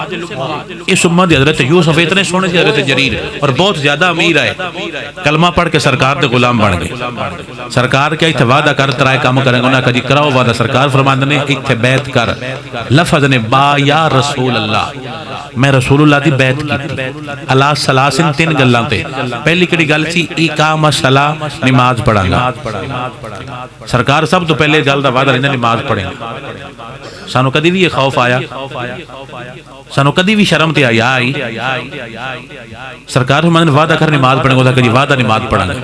इस उम्मत दे हजरत यूसुफ इतने सोहने थे हजरत जरीर, और बहुत ज्यादा अमीर है। कलमा पढ़ के सरकार दे गुलाम बन गए। सरकार क्या इत्थे वादा कर तराए काम करेंगे, उन्हें कहा जी कराओ वादा। सरकार फरमांदे ने इत्थे बैत कर, लफज ने बा या रसूल अल्लाह, मैं रसूलुल्लाह दी बैत की। अला सलासिन 3 गल्लां ते। पहली किहड़ी गल सी? इकाम सला, नमाज पढ़ांगा। सरकार सब तो पहले गल दा वादा लेंदे, नमाज पढ़ेंगे। सानू कदी भी ये खौफ आया, सानू कदी भी शर्म ते आया आई? सरकार फरमांदे वादा कर नमाज पढ़ेंगे, ओदा कदी वादा नमाज पढ़ांगे।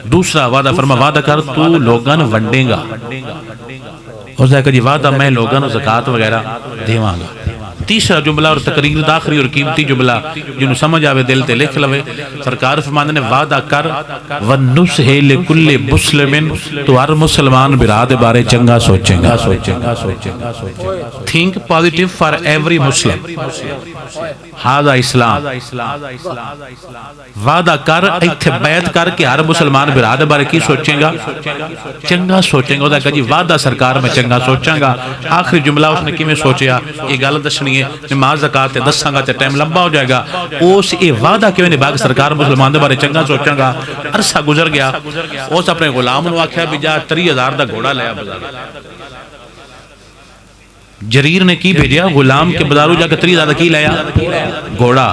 दूसरा वादा फरमा वादा कर तू लोगां नूं वंडेगा, उसदा कदी वादा मैं लोगां नूं ज़कात वगैरह देवांगा। तीसरा जुमला और तकरीर दा आखिरी और कीमती जुमला जिन्होंने समझ आवे दिल ते लिख लवे। सरकार फरमांदे ने वादा कर वनुसहे लिकुल्लि मुस्लिमिन, तो हर मुसलमान बिरा दे बारे चंगा सोचेगा। Think positive for every Muslim, हादा इस्लाम। वादा कर इत्थे बैत कर के हर मुसलमान बिरा दे बारे की सोचेगा? चंगा सोचेगा। ओदा कजी वादा सरकार मैं चंगा सोचांगा। आखिरी जुमला उसने किवें सोचिया, ये गल दसनी है, नमाज ज़कात दसांगा तो टाइम लंबा हो जाएगा। उस ये वादा किवें निभा सरकार मुसलमान दे बारे चंगा सोचांगा। अरसा गुजर गया, उस अपने गुलाम नूं आख्या भी जा 30,000 दा घोड़ा लिया बाजार। जरीर ने की भेजा? गुलाम के बाजारों जाकर 30,000 की लाया? घोड़ा।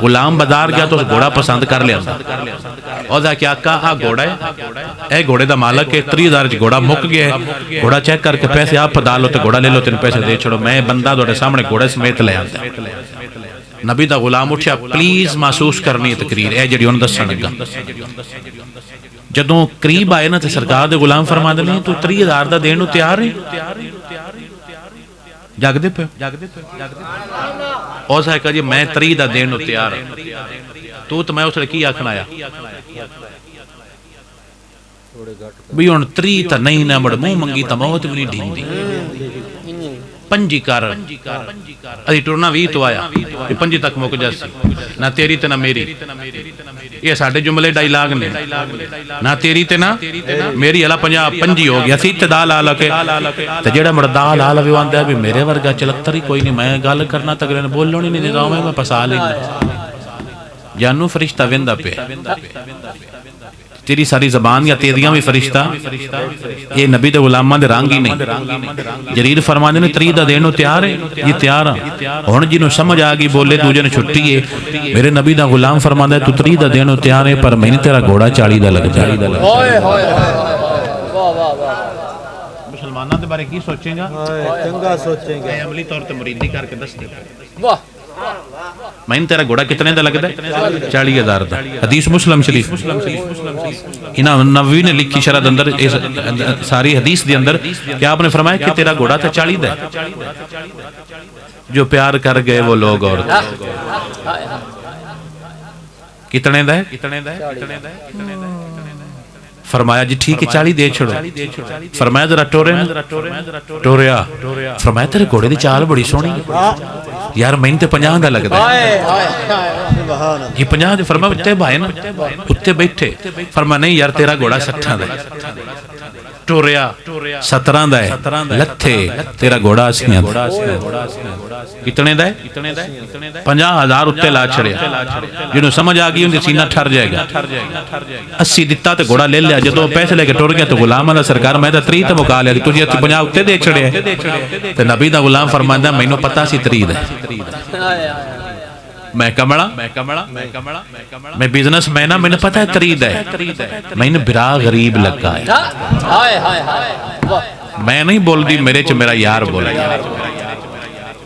गुलाम बाजार गया तो उस घोड़ा पसंद कर लिया और क्या कहा घोड़ा है, घोड़े का मालक है। 30,000 घोड़ा मुक गया। घोड़ा चेक करके पैसे आप पदा लो तो घोड़ा ले लो, 3 पैसे दे छोड़ो, मैं बंदा तुहाडे सामने घोड़े समेत ले आता। नबी दा गुलाम उठा, प्लीज महसूस करनी है तकरीर है जी उन्हें दसन लगा। जदों करीब आए ना तो सरकार दे गुलाम फरमांदे ने तू 30,000 का देण नूं तैयार है? जागदे पे उस है जी मैं 30 का देण नूं तैयार हूं। तू तो मैं उसने की आखना आया भी हुण 30 तो नहीं ना मड़ मुंह मंगी तो मौत भी नहीं ढींदी। 5 कर अभी टुरना 20 तो आया, 5 तक मुक जासी, ना तेरी ते ना मेरी। ये साडे जुमले डायलॉग ने, ना तेरी ते ना मेरी अला 50 हो गया। इत्थे दा ला लके ते जेड़ा मुड़ दा ला लवे आंदा भी मेरे वर्गा चलत्तर ही कोई नहीं, मैं गल करना तगड़े ने बोलण ही नहीं देता, मैं फसा लेना। जानू फरिश्ता वेंदा पे तेरी सारी जबान या तेरियां भी फरिश्ता, ये नबी दे गुलामां दे रंग ही नहीं। जरीर फरमांदे ने 30 दा देण नूं तैयार है? ये तैयार हां। हुण जिन्हों समझ आ गई बोले दूजे ने छुट्टी है। मेरे नबी दा गुलाम फरमांदा तू 30 दा देण नूं तैयार है, पर मैंने तेरा घोड़ा 40 दा लग जाए। मुसलमानां दे बारे की सोचेगा? चंगा सोचेंगे। अमली तौर ते मुरीदी करके दस दे। वाह, मैंने तेरा घोड़ा कितने का लगता है? 40,000 का। हदीस मुस्लिम शरीफ इन्हां नबवी ने लिखी शरद अंदर सारी हदीस के अंदर क्या आपने फरमाया कि तेरा घोड़ा तो 40 का है। जो प्यार कर गए वो लोग और कितने का है? फरमाया जी ठीक है 40 दे छोड़ो। फरमाया जरा टोरिया। फरमाया तेरे घोड़े की चाल बड़ी सोहनी यार, मैंने तो 50 का लगता है। ये 50 फरमाया उत्ते भाई ना उत्ते बैठे। फरमाया नहीं यार तेरा घोड़ा 60 का। टुरिया 17 दा है लथे तेरा घोड़ा असियां दा कितने दा है 50,000 उत्ते ला छड़िया जिन्हों समझ आ गई उनके सीना ठर जाएगा 80 दिता ते घोड़ा ले लिया जदों पैसे लेके टुर गया तो गुलाम आला सरकार मैं तो 30 ते मुका लिया तुसीं 50 उत्ते दे छड़िया ते नबी दा गुलाम फरमांदा मैनू पता सी 30 दा मैं कमला मैं बिजनेस मैन ना मैंने पता है 30 दा है मैंने बिरा गरीब लगा है मैं नहीं बोलती मेरे च मेरा यार बोला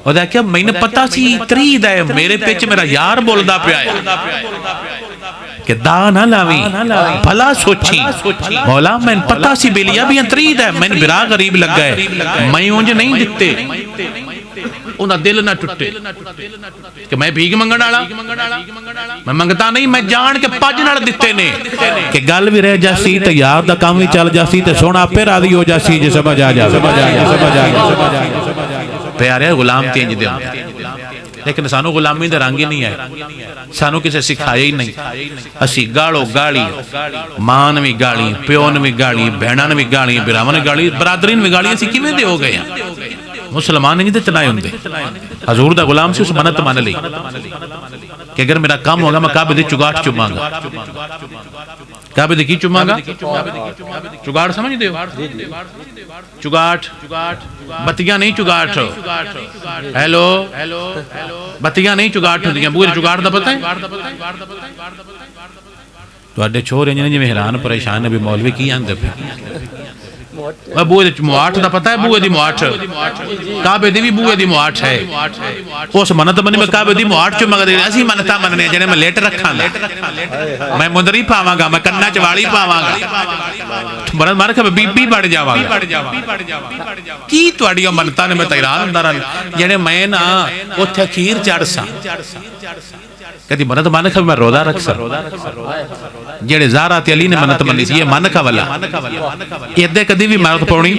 और क्या मैंने पता सी 30 दा है मेरे पिछ मेरा यार बोलदा पिया है कि दा ना लावी भला सोची मौला मैंने पता सी बिलिया भी 30 दा है मैंने बिरा गरीब लगा है मैं उंज नहीं दिते उनका दिल ना टुटे कि मैं भीख मंगण वाला मैं मंगता नहीं मैं जान के पज नाल दिते ने कि गल भी रह जासी ते यार दा काम भी चल जासी ते सोना आपे राजी हो जासी जे समझ आ जा प्यारे गुलाम तेंज दे लेकिन सानू गुलामी दे रंग ही नहीं है सानू किसे सिखाया ही नहीं असी गालो गाली मां ने भी गाली प्यो ने भी गाली बहना ने भी गाली बिरावां ने गाली बरादरी ने भी गाली असी किवें दे हो गए हैं मुसलमान नहीं तो चलाए होंगे हजूर दा गुलाम से उस मनत मान ली कि अगर मेरा काम होगा मैं काबे दी चुगाट चुमांगा काबे दी की चुमांगा चुगाट समझ दे चुगाट बत्तियां नहीं चुगाट हेलो बत्तियां नहीं चुगाट होंदियां बूहे चुगाट दा पता है तुहाडे छोर इंज जिवें हैरान परेशान ने भी मौलवी की आंदे पे बूहे मुआठ का पता है बूहे दी मुआठ काबे दी भी बूहे दी मुआठ है उस मनत बनी मैं काबे दी मुआठ चो मंगदे असीं मनता मनने जेने मैं लेट रखां मैं मुंदरी पावांगा मैं कन्ना च वाली पावांगा मरद मार के बीबी बढ़ जावांगा की तुहाडीआं मनतां ने मैं हैरान हुंदा रहा जेने मैं ना उत्थे खीर चढ़सा कदी मनत मान के मैं रोजा रख सा जेड़े ज़ारा ते अली ने मनत मनी सी ये मन का वाला इदे कदी भी मनत पौनी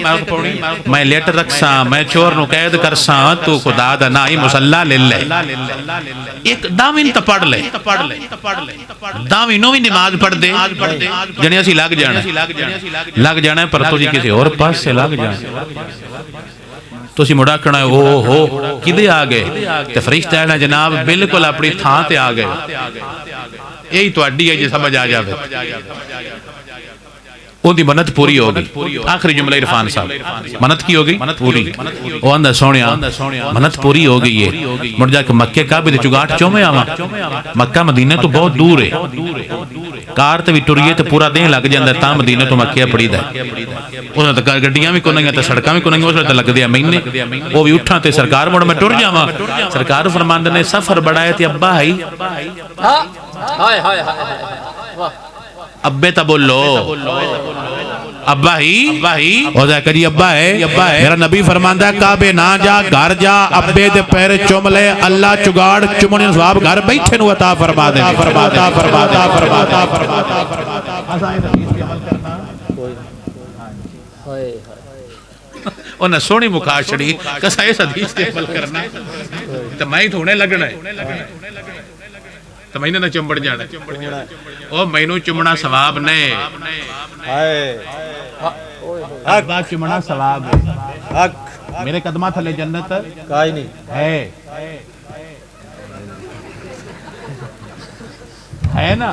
मैं लेट रखसा मैं चोर नु कैद करसा तू खुदा दा ना ही मुसल्ला ले ले एक दाविन त पढ़ ले दावी नो भी नमाज पढ़ दे जने असी लग जाना पर तुसी किसी और पास से लग जाना तुसी मुड़ा आखना ओ हो किदे आ गए ते फरिश्ता कहना जनाब बिल्कुल अपनी थां ते आ गए यही तुहाडी है जे समझ आ जावे ओदी मनत पूरी होगी आखिरी जुमला इरफान साहब मनत की होगी पूरी ओ आंदा सोनिया मनत पूरी हो गई है मुड़ जाके मक्के काबे दे चुगाट चोमे आवा मक्का मदीने तो बहुत दूर है कार ते भी टुरिए तो पूरा दिन लग जांदा ता मदीने तो मक्के पड़ीदा उन्हां तक गड्डियां भी कोनियां ते सड़कां भी कोनियां उस ते लगदे आ महीने ओ भी उठां ते सरकार मुड़ मैं टुर जावां सरकार फरमांदे ने सफर बड़ा है ते अब्बा है हाय हाय हाय अब्बे ता बोलो अब्बा ही हो जाए करी अब्बा है मेरा नबी फरमांदा है काबे ना जा घर जा अब्बे दे पैर चुम ले अल्लाह चुगाड़ चुमने सवाब घर बैठे नु अता फरमा दे ओने सोहनी मुखा छड़ी कसा इस हदीस ते अमल करना ते मैं थोड़े लगना है तो मैंने ना चुंबड़ जाना ओ मैनू चुमना सवाब ने अब्बा चुमना सवाब हक मेरे कदमा थले जन्नत काई नहीं है ना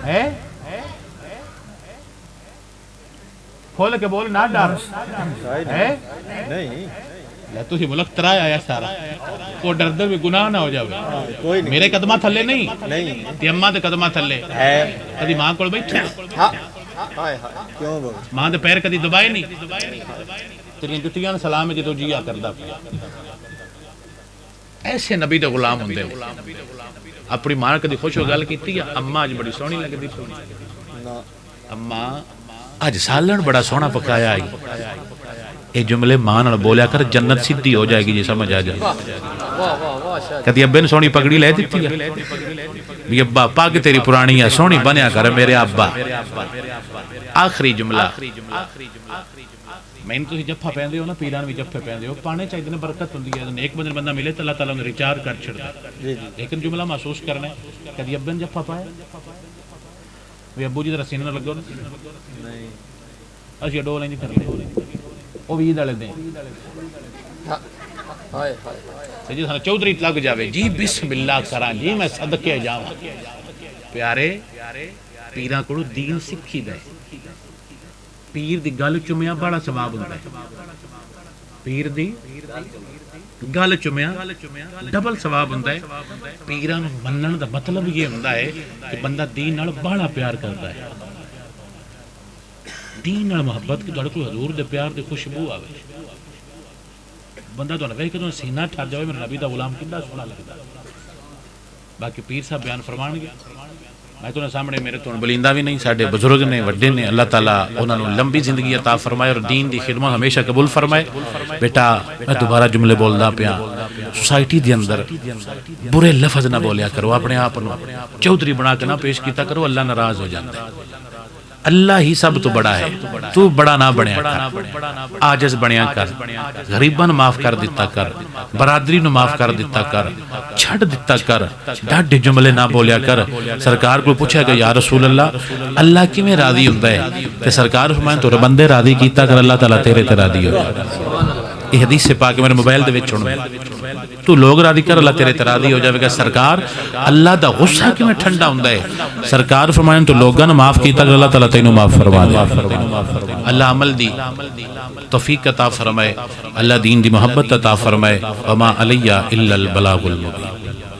है खोल के बोल ना डर है नहीं तू मुल्क तराय आया सारा वो डर दर भी गुनाह ना हो जावे कोई नहीं मेरे कदमा थल्ले नहीं ते अम्मा दे कदमा थल्ले है कदी मां कोल बैठे हां हाय हाय क्यों बोल मां दे पैर कदी दबाए नहीं तेरी जुतियां सलाम है जदों जिया करदा ऐसे नबी दे गुलाम हुंदे अपनी मां कदी खुश हो गल कीती अम्मा आज बड़ी सोहनी लगदी ना अम्मा आज सालन बड़ा सोहना पकाया आई ये जुमले मां नाल बोलिया कर जन्नत सीधी हो जाएगी जी समझ आ जाए कदी अब्बे ने सोहनी पगड़ी ले दी भी अब्बा पग तेरी पुरानी है सोहनी बनया कर मेरे अब्बा आखिरी जुमला मैंने तुम जफ्फा पहनते हो ना पीरान भी जफ्फे पहनते हो पाने चाहिए ने बरकत होंदी है एक बंदा मिले तो अल्लाह ताला उन्हें रिचार्ज कर छड़दा लेकिन जुमला महसूस करना है कदी अब्बे ने जफ्फा पाया ਵੀ ਅੱਬੂ ਜੀ ਦਾ ਸੀਨੇ ਨਾਲ ਲੱਗੋ ਨਾ ਨਹੀਂ ਅਸੀਂ ਡੋਲ ਨਹੀਂ ਕਰ ਉਹ ਵੀ ਵਾਲੇ ਦੇ ਹਾਏ ਹਾਏ ਜੀ ਸਾਨੂੰ ਚੌਧਰੀ ਲੱਗ ਜਾਵੇ ਜੀ ਬਿਸਮਿल्लाह ਕਰਾਂ ਜੀ ਮੈਂ ਸਦਕੇ ਜਾਵਾਂ प्यारे पीरां कोलों दीन सिक्खीदा है पीर दी गल चुमिया बड़ा सवाब हुंदा है पीर दी गल चुमिया डबल सवाब हुंदा है पीरां नूं मन्नण दा मतलब ये हुंदा है कि बंदा दीन नाल बड़ा प्यार करदा है दीन नाल मुहब्बत कि तुहाडे कोल हजूर दे प्यार दी खुशबू आवे बंदा तुहाडा वेख के सीना ठर जावे मेरा नबी दा गुलाम कितना सोहना लगदा बाकी पीर साहब बयान फरमाणगे मैं तो सामने मेरे तो बलिंदा भी नहीं साडे बुजुर्ग ने वड्डे ने अल्लाह ताला उन्होंने लंबी जिंदगी अता फरमाए और दीन की खिदमत हमेशा कबूल फरमाए बेटा मैं दोबारा जुमले बोलदा पिया सोसाइटी के अंदर बुरे लफज ना बोलिया करो अपने आप को चौधरी बना के ना पेश किया करो अल्लाह नाराज हो जाता है अल्लाह ही सब तो बड़ा है तू बड़ा ना बनया कर आजिज़ बनया कर गरीबां नूं माफ कर दिता कर बरादरी नूं माफ कर दिता कर छड़ दिता कर डाढे जुमले ना बोलिया कर सरकार को पूछा कि या रसूल अल्लाह किवें राजी हुंदा है ते सरकार फरमाया तोरे बंदे राजी कीता कर अल्लाह ताला तेरे ते राजी हो जाएगा ये हदीस से पाके मेरे मोबाइल दे विच सुन तू लोग राजी कर अल्लाह तेरे ते राजी हो जाएगा सरकार अल्लाह दा गुस्सा किवें ठंडा हुंदा है सरकार फरमाया तू लोगां नूं माफ कीता कर अल्लाह ताला तैनूं माफ फरमा दे अल्लाह अमल दी तौफीक अता फरमाए अल्लाह दीन दी मोहब्बत अता फरमाए वमा अलैया इल्लल बलागुल मुबीन।